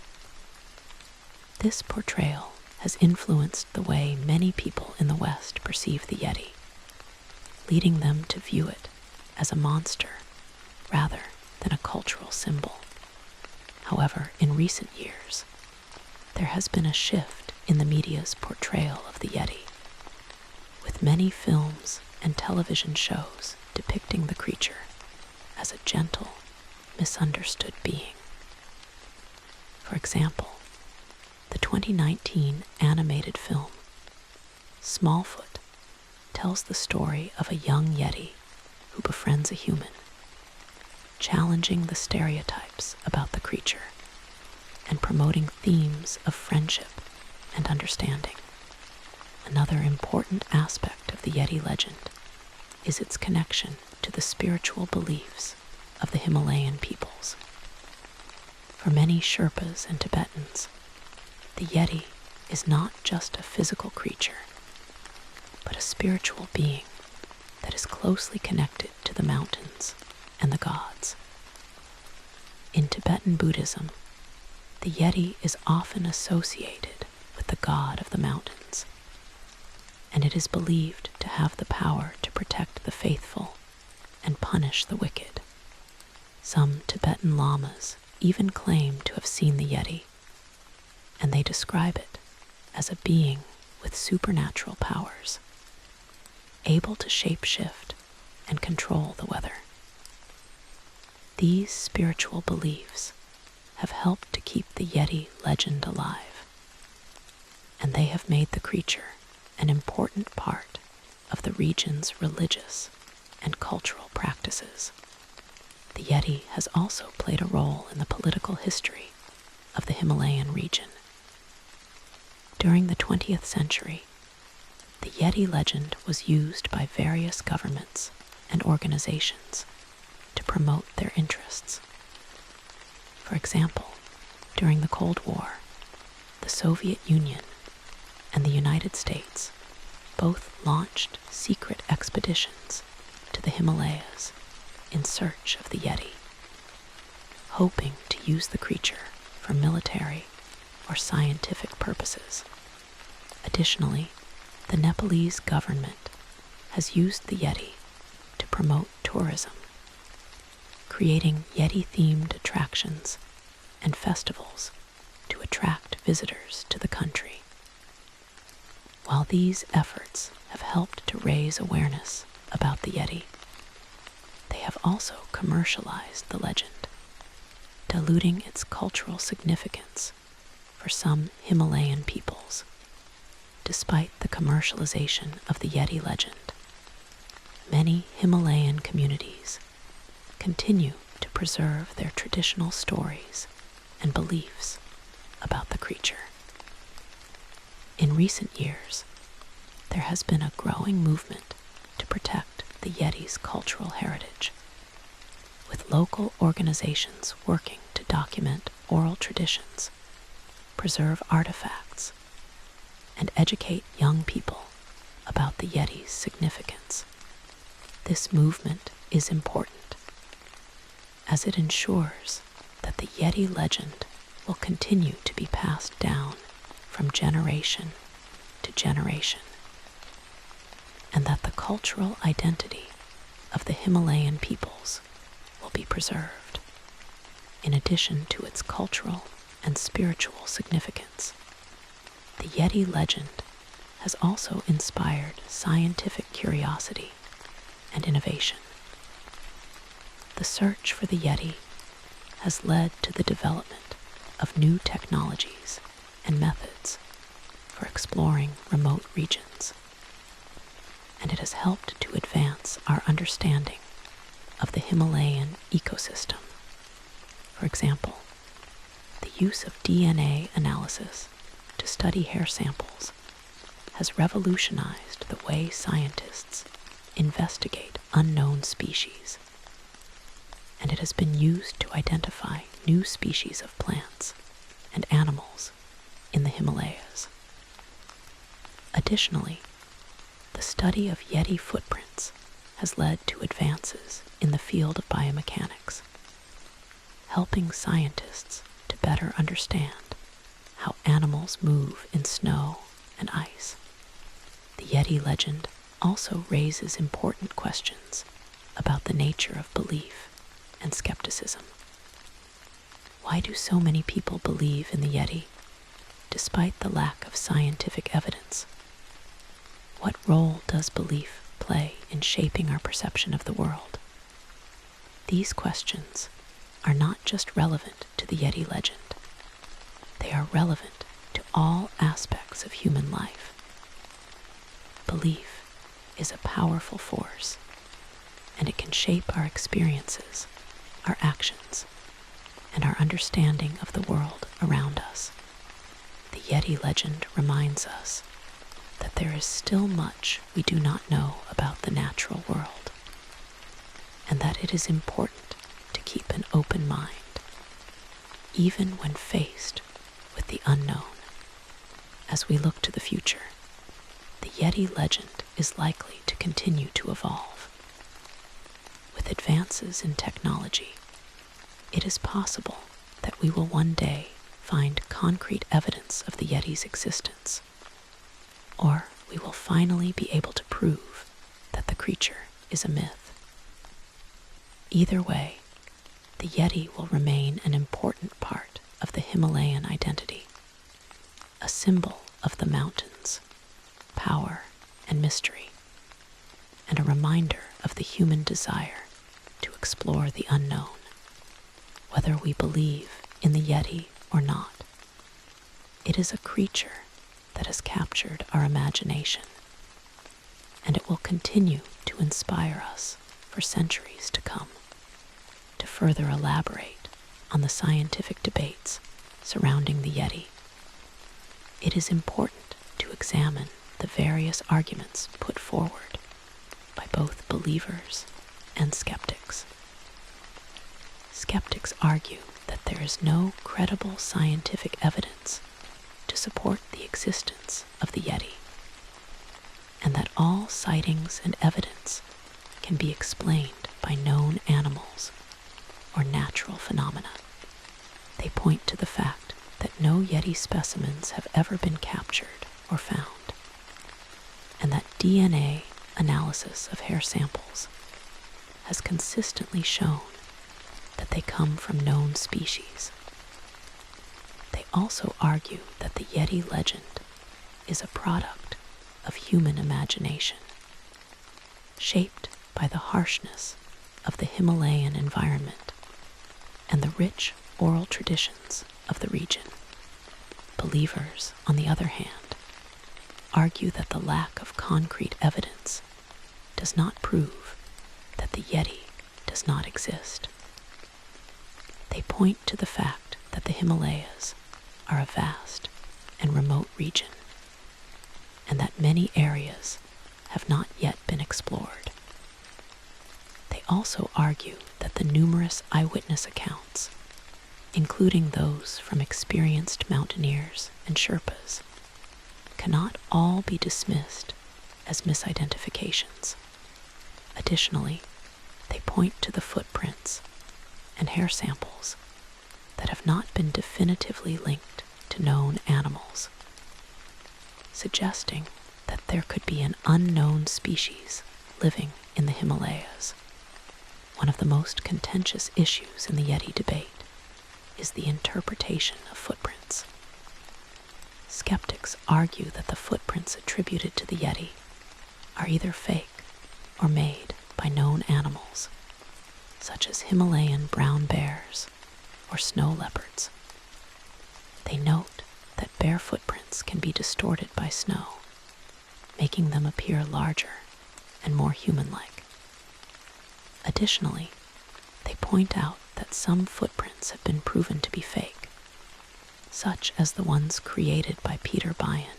This portrayal has influenced the way many people in the West perceive the Yeti, leading them to view it as a monster rather than a cultural symbol. However, in recent years, there has been a shift in the media's portrayal of the Yeti, with many films and television shows depicting the creature as a gentle, misunderstood being. For example, the 2019 animated film Smallfoot tells the story of a young Yeti who befriends a human, challenging the stereotypes about the creature and promoting themes of friendship and understanding. Another important aspect of the Yeti legend is its connection to the spiritual beliefs of the Himalayan peoples. For many Sherpas and Tibetans, the Yeti is not just a physical creature, but a spiritual being that is closely connected to the mountains and the gods. In Tibetan Buddhism, the Yeti is often associated with the god of the mountains, and it is believed to have the power to protect the faithful and punish the wicked. Some Tibetan lamas even claim to have seen the Yeti, and they describe it as a being with supernatural powers, able to shape-shift and control the weather. These spiritual beliefs have helped to keep the Yeti legend alive, and they have made the creature an important part of the region's religious and cultural practices. The Yeti has also played a role in the political history of the Himalayan region. During the 20th century, the Yeti legend was used by various governments and organizations to promote their interests. For example, during the Cold War, the Soviet Union and the United States both launched secret expeditions to the Himalayas in search of the Yeti, hoping to use the creature for military or scientific purposes. Additionally, the Nepalese government has used the Yeti to promote tourism, creating Yeti-themed attractions and festivals to attract visitors to the country. While these efforts have helped to raise awareness about the Yeti, they have also commercialized the legend, diluting its cultural significance for some Himalayan peoples. Despite the commercialization of the Yeti legend, many Himalayan communities continue to preserve their traditional stories and beliefs about the creature. In recent years, there has been a growing movement to protect the Yeti's cultural heritage, with local organizations working to document oral traditions, preserve artifacts, and educate young people about the Yeti's significance. This movement is important, as it ensures that the Yeti legend will continue to be passed down from generation to generation, and that the cultural identity of the Himalayan peoples will be preserved, in addition to its cultural and spiritual significance. The Yeti legend has also inspired scientific curiosity and innovation. The search for the Yeti has led to the development of new technologies and methods for exploring remote regions, and it has helped to advance our understanding of the Himalayan ecosystem. For example, the use of DNA analysis to study hair samples has revolutionized the way scientists investigate unknown species, and it has been used to identify new species of plants and animals in the Himalayas. Additionally, the study of Yeti footprints has led to advances in the field of biomechanics, helping scientists to better understand how animals move in snow and ice. The Yeti legend also raises important questions about the nature of belief and skepticism. Why do so many people believe in the Yeti, despite the lack of scientific evidence? What role does belief play in shaping our perception of the world? These questions are not just relevant to the Yeti legend. They are relevant to all aspects of human life. Belief is a powerful force, and it can shape our experiences, our actions, and our understanding of the world around us. The Yeti legend reminds us that there is still much we do not know about the natural world, and that it is important to keep an open mind, even when faced with the unknown. As we look to the future, the Yeti legend is likely to continue to evolve. With advances in technology, it is possible that we will one day find concrete evidence of the Yeti's existence, or we will finally be able to prove that the creature is a myth. Either way, the Yeti will remain an important part of the Himalayan identity, a symbol of the mountains, power, and mystery, and a reminder of the human desire to explore the unknown. Whether we believe in the Yeti or not, it is a creature that has captured our imagination, and it will continue to inspire us for centuries to come. To further elaborate on the scientific debates surrounding the Yeti, it is important to examine the various arguments put forward by both believers and skeptics. Skeptics argue that there is no credible scientific evidence to support the existence of the Yeti, and that all sightings and evidence can be explained by known animals or natural phenomena. They point to the fact that no Yeti specimens have ever been captured or found, and that DNA analysis of hair samples has consistently shown that they come from known species. They also argue that the Yeti legend is a product of human imagination, shaped by the harshness of the Himalayan environment and the rich oral traditions of the region. Believers, on the other hand, argue that the lack of concrete evidence does not prove that the Yeti does not exist. They point to the fact that the Himalayas are a vast and remote region, and that many areas have not yet been explored. They also argue that the numerous eyewitness accounts, including those from experienced mountaineers and Sherpas, cannot all be dismissed as misidentifications. Additionally, they point to the footprints and hair samples that have not been definitively linked to known animals, suggesting that there could be an unknown species living in the Himalayas. One of the most contentious issues in the Yeti debate is the interpretation of footprints. Skeptics argue that the footprints attributed to the Yeti are either fake or made by known animals, such as Himalayan brown bears or snow leopards. They note that bear footprints can be distorted by snow, making them appear larger and more human-like. Additionally, they point out that some footprints have been proven to be fake, such as the ones created by Peter Bayan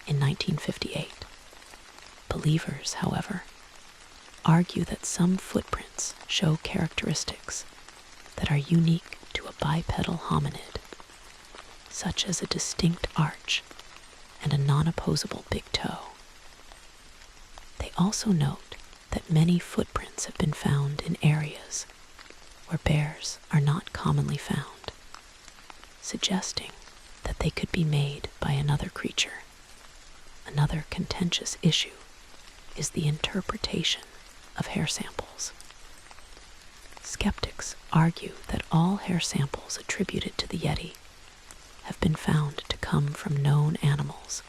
in 1958. Believers, however, argue that some footprints show characteristics that are unique to a bipedal hominid, such as a distinct arch and a non-opposable big toe. They also note that many footprints have been found in areas where bears are not commonly found, suggesting that they could be made by another creature. Another contentious issue is the interpretation of hair samples. Skeptics argue that all hair samples attributed to the Yeti have been found to come from known animals,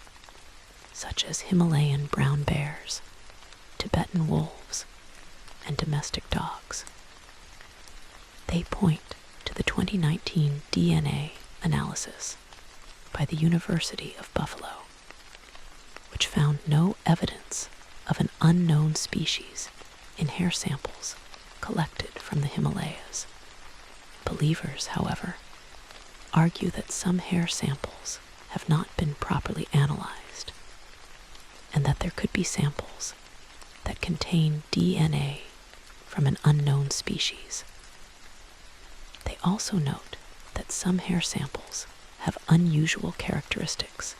such as Himalayan brown bears, Tibetan wolves, and domestic dogs. They point to the 2019 DNA analysis by the University of Buffalo, which found no evidence of an unknown species in hair samples collected from the Himalayas. Believers, however, argue that some hair samples have not been properly analyzed, and that there could be samples that contain DNA from an unknown species. They also note that some hair samples have unusual characteristics,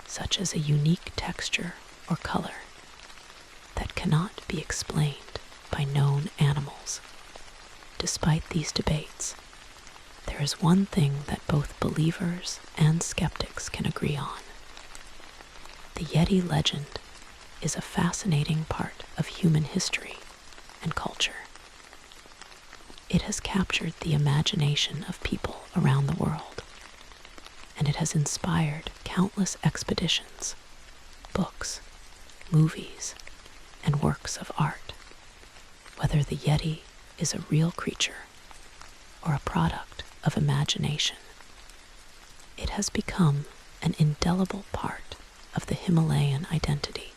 such as a unique texture or color that cannot be explained by known animals. Despite these debates, there is one thing that both believers and skeptics can agree on. The Yeti legend is a fascinating part of human history and culture. It has captured the imagination of people around the world, and it has inspired countless expeditions, books, movies, and works of art. Whether the Yeti is a real creature or a product of imagination, it has become an indelible part of the Himalayan identity,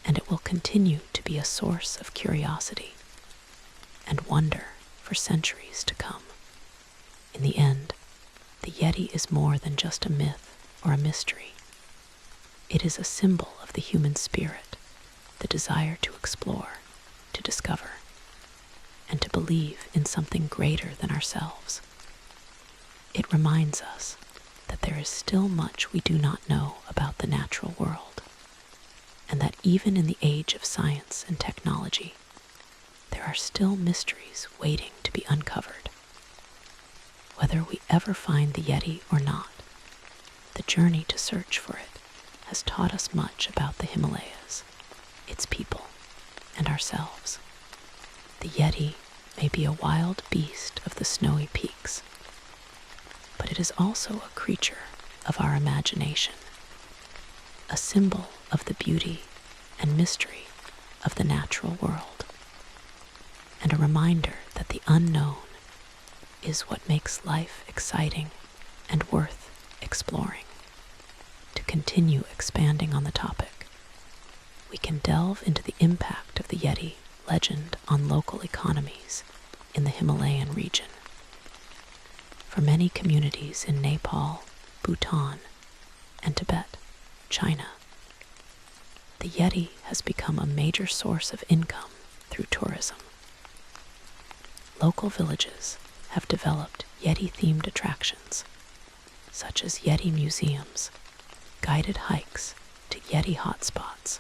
and it will continue to be a source of curiosity and wonder for centuries to come. In the end, the Yeti is more than just a myth or a mystery. It is a symbol of the human spirit, the desire to explore, to discover, and to believe in something greater than ourselves. It reminds us that there is still much we do not know about the natural world, and that even in the age of science and technology, there are still mysteries waiting to be uncovered. Whether we ever find the Yeti or not, the journey to search for it has taught us much about the Himalayas, its people, and ourselves. The Yeti may be a wild beast of the snowy peaks, but it is also a creature of our imagination, a symbol of the beauty and mystery of the natural world, and a reminder that the unknown is what makes life exciting and worth exploring. To continue expanding on the topic, we can delve into the impact of the Yeti legend on local economies in the Himalayan region. For many communities in Nepal, Bhutan, and Tibet, China. The Yeti has become a major source of income through tourism. Local villages have developed Yeti-themed attractions, such as Yeti museums, guided hikes to Yeti hotspots,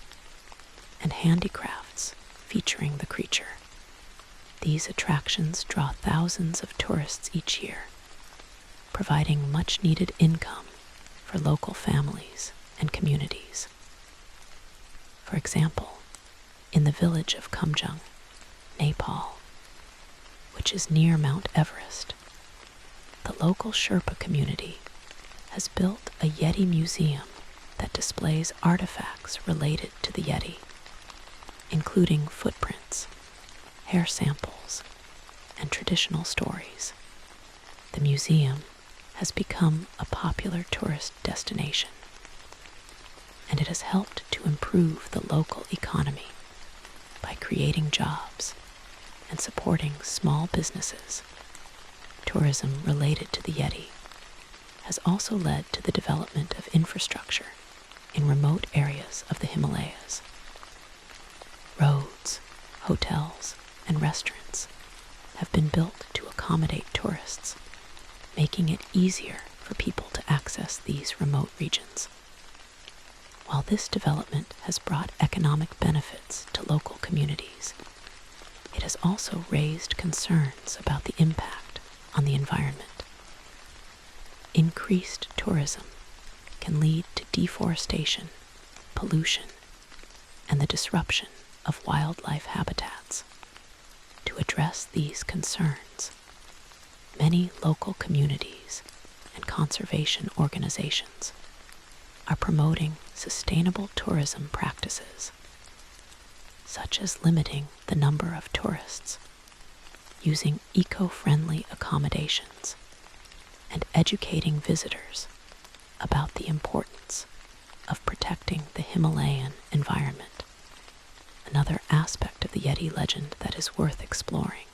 and handicrafts featuring the creature. These attractions draw thousands of tourists each year, providing much-needed income for local families and communities. For example, in the village of Kumjung, Nepal, which is near Mount Everest, the local Sherpa community has built a Yeti museum that displays artifacts related to the Yeti, including footprints, hair samples, and traditional stories. The museum has become a popular tourist destination, and it has helped to improve the local economy by creating jobs and supporting small businesses. Tourism related to the Yeti has also led to the development of infrastructure in remote areas of the Himalayas. Roads, hotels, and restaurants have been built to accommodate tourists, making it easier for people to access these remote regions. While this development has brought economic benefits to local communities, it has also raised concerns about the impact on the environment. Increased tourism can lead to deforestation, pollution, and the disruption of wildlife habitats. To address these concerns, many local communities and conservation organizations are promoting sustainable tourism practices, such as limiting the number of tourists, using eco-friendly accommodations, and educating visitors about the importance of protecting the Himalayan environment. Another aspect of the Yeti legend that is worth exploring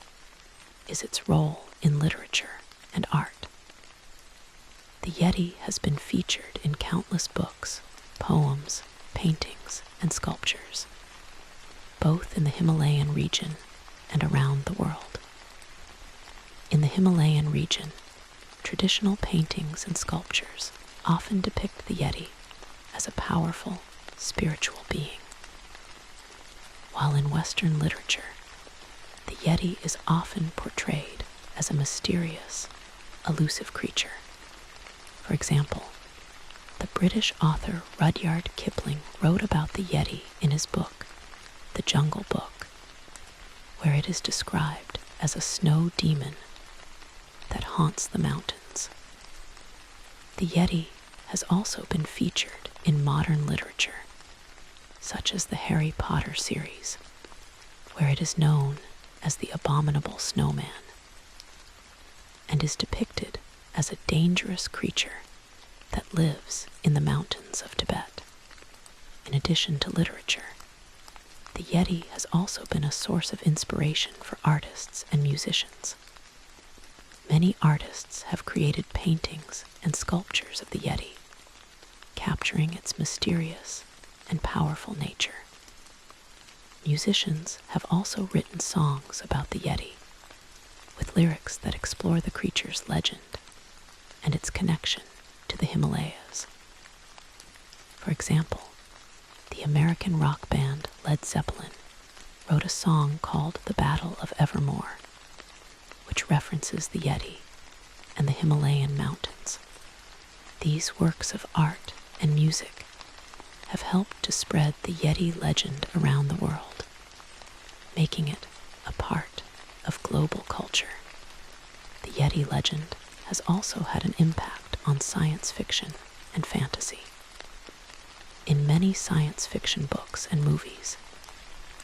is its role in literature and art. The Yeti has been featured in countless books, poems, paintings, and sculptures, both in the Himalayan region and around the world. In the Himalayan region, traditional paintings and sculptures often depict the Yeti as a powerful, spiritual being. While in Western literature, the Yeti is often portrayed as a mysterious, elusive creature. For example, the British author Rudyard Kipling wrote about the Yeti in his book, The Jungle Book, where it is described as a snow demon that haunts the mountains. The Yeti has also been featured in modern literature, such as the Harry Potter series, where it is known as the Abominable Snowman, and is depicted as a dangerous creature that lives in the mountains of Tibet. In addition to literature, the Yeti has also been a source of inspiration for artists and musicians. Many artists have created paintings and sculptures of the Yeti, capturing its mysterious and powerful nature. Musicians have also written songs about the Yeti, with lyrics that explore the creature's legend and its connection to the Himalayas. For example, the American rock band Led Zeppelin wrote a song called The Battle of Evermore, which references the Yeti and the Himalayan mountains. These works of art and music have helped to spread the Yeti legend around the world, making it a part of global culture. The Yeti legend has also had an impact on science fiction and fantasy. In many science fiction books and movies,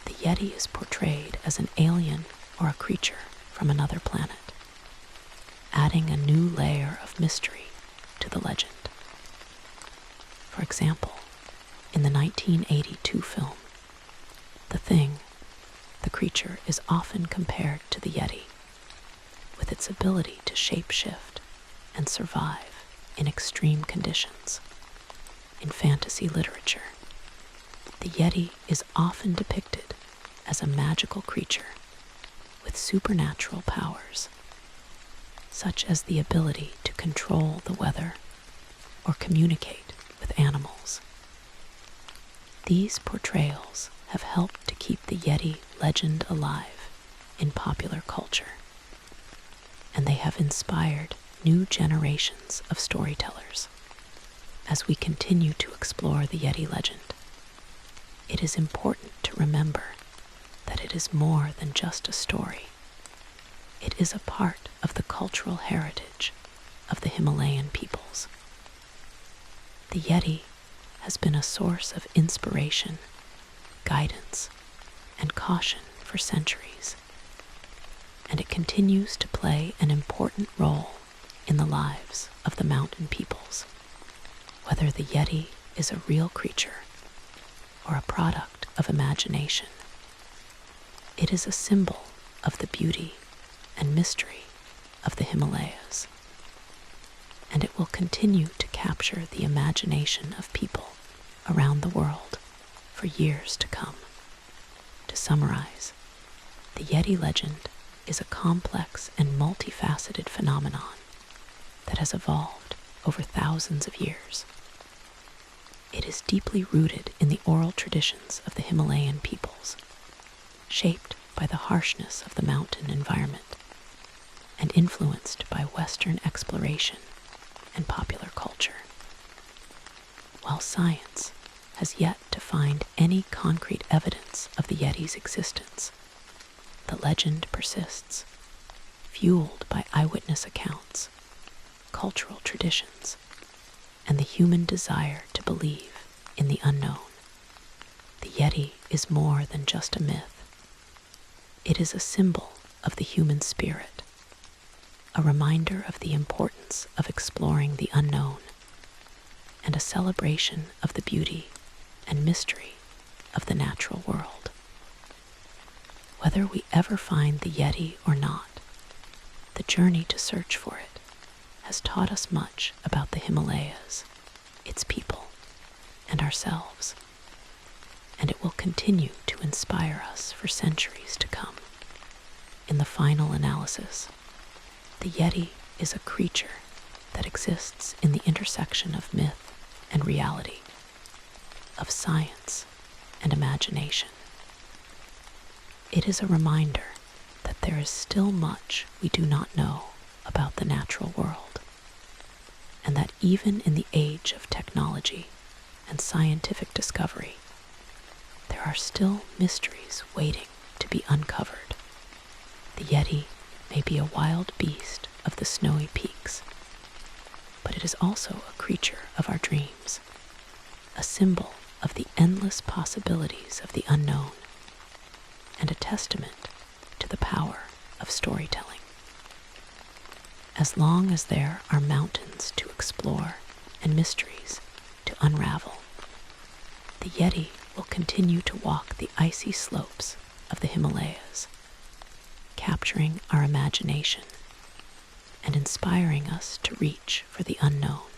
the Yeti is portrayed as an alien or a creature from another planet, adding a new layer of mystery to the legend. For example, in the 1982 film, The Thing, the creature is often compared to the Yeti, with its ability to shapeshift and survive in extreme conditions. in fantasy literature, the Yeti is often depicted as a magical creature with supernatural powers, such as the ability to control the weather or communicate with animals. These portrayals have helped to keep the Yeti legend alive in popular culture, and they have inspired new generations of storytellers. As we continue to explore the Yeti legend, it is important to remember that it is more than just a story. It is a part of the cultural heritage of the Himalayan peoples. The Yeti has been a source of inspiration, guidance, and caution for centuries, and it continues to play an important role in the lives of the mountain peoples. Whether the Yeti is a real creature or a product of imagination, it is a symbol of the beauty and mystery of the Himalayas, and it will continue to capture the imagination of people around the world for years to come. To summarize, the Yeti legend is a complex and multifaceted phenomenon that has evolved over thousands of years. It is deeply rooted in the oral traditions of the Himalayan peoples, shaped by the harshness of the mountain environment, and influenced by Western exploration and popular culture. While science has yet to find any concrete evidence of the Yeti's existence, the legend persists, fueled by eyewitness accounts, cultural traditions, and the human desire to believe in the unknown. The Yeti is more than just a myth. It is a symbol of the human spirit, a reminder of the importance of exploring the unknown, and a celebration of the beauty and mystery of the natural world. Whether we ever find the Yeti or not, the journey to search for it has taught us much about the Himalayas, its people, and ourselves, and it will continue to inspire us for centuries to come. In the final analysis, the Yeti is a creature that exists in the intersection of myth and reality, of science and imagination. It is a reminder that there is still much we do not know about the natural world, and that even in the age of technology and scientific discovery, there are still mysteries waiting to be uncovered. The Yeti may be a wild beast of the snowy peaks, but it is also a creature of our dreams, a symbol of the endless possibilities of the unknown, and a testament to the power of storytelling. As long as there are mountains to explore and mysteries to unravel, the Yeti will continue to walk the icy slopes of the Himalayas, capturing our imagination and inspiring us to reach for the unknown.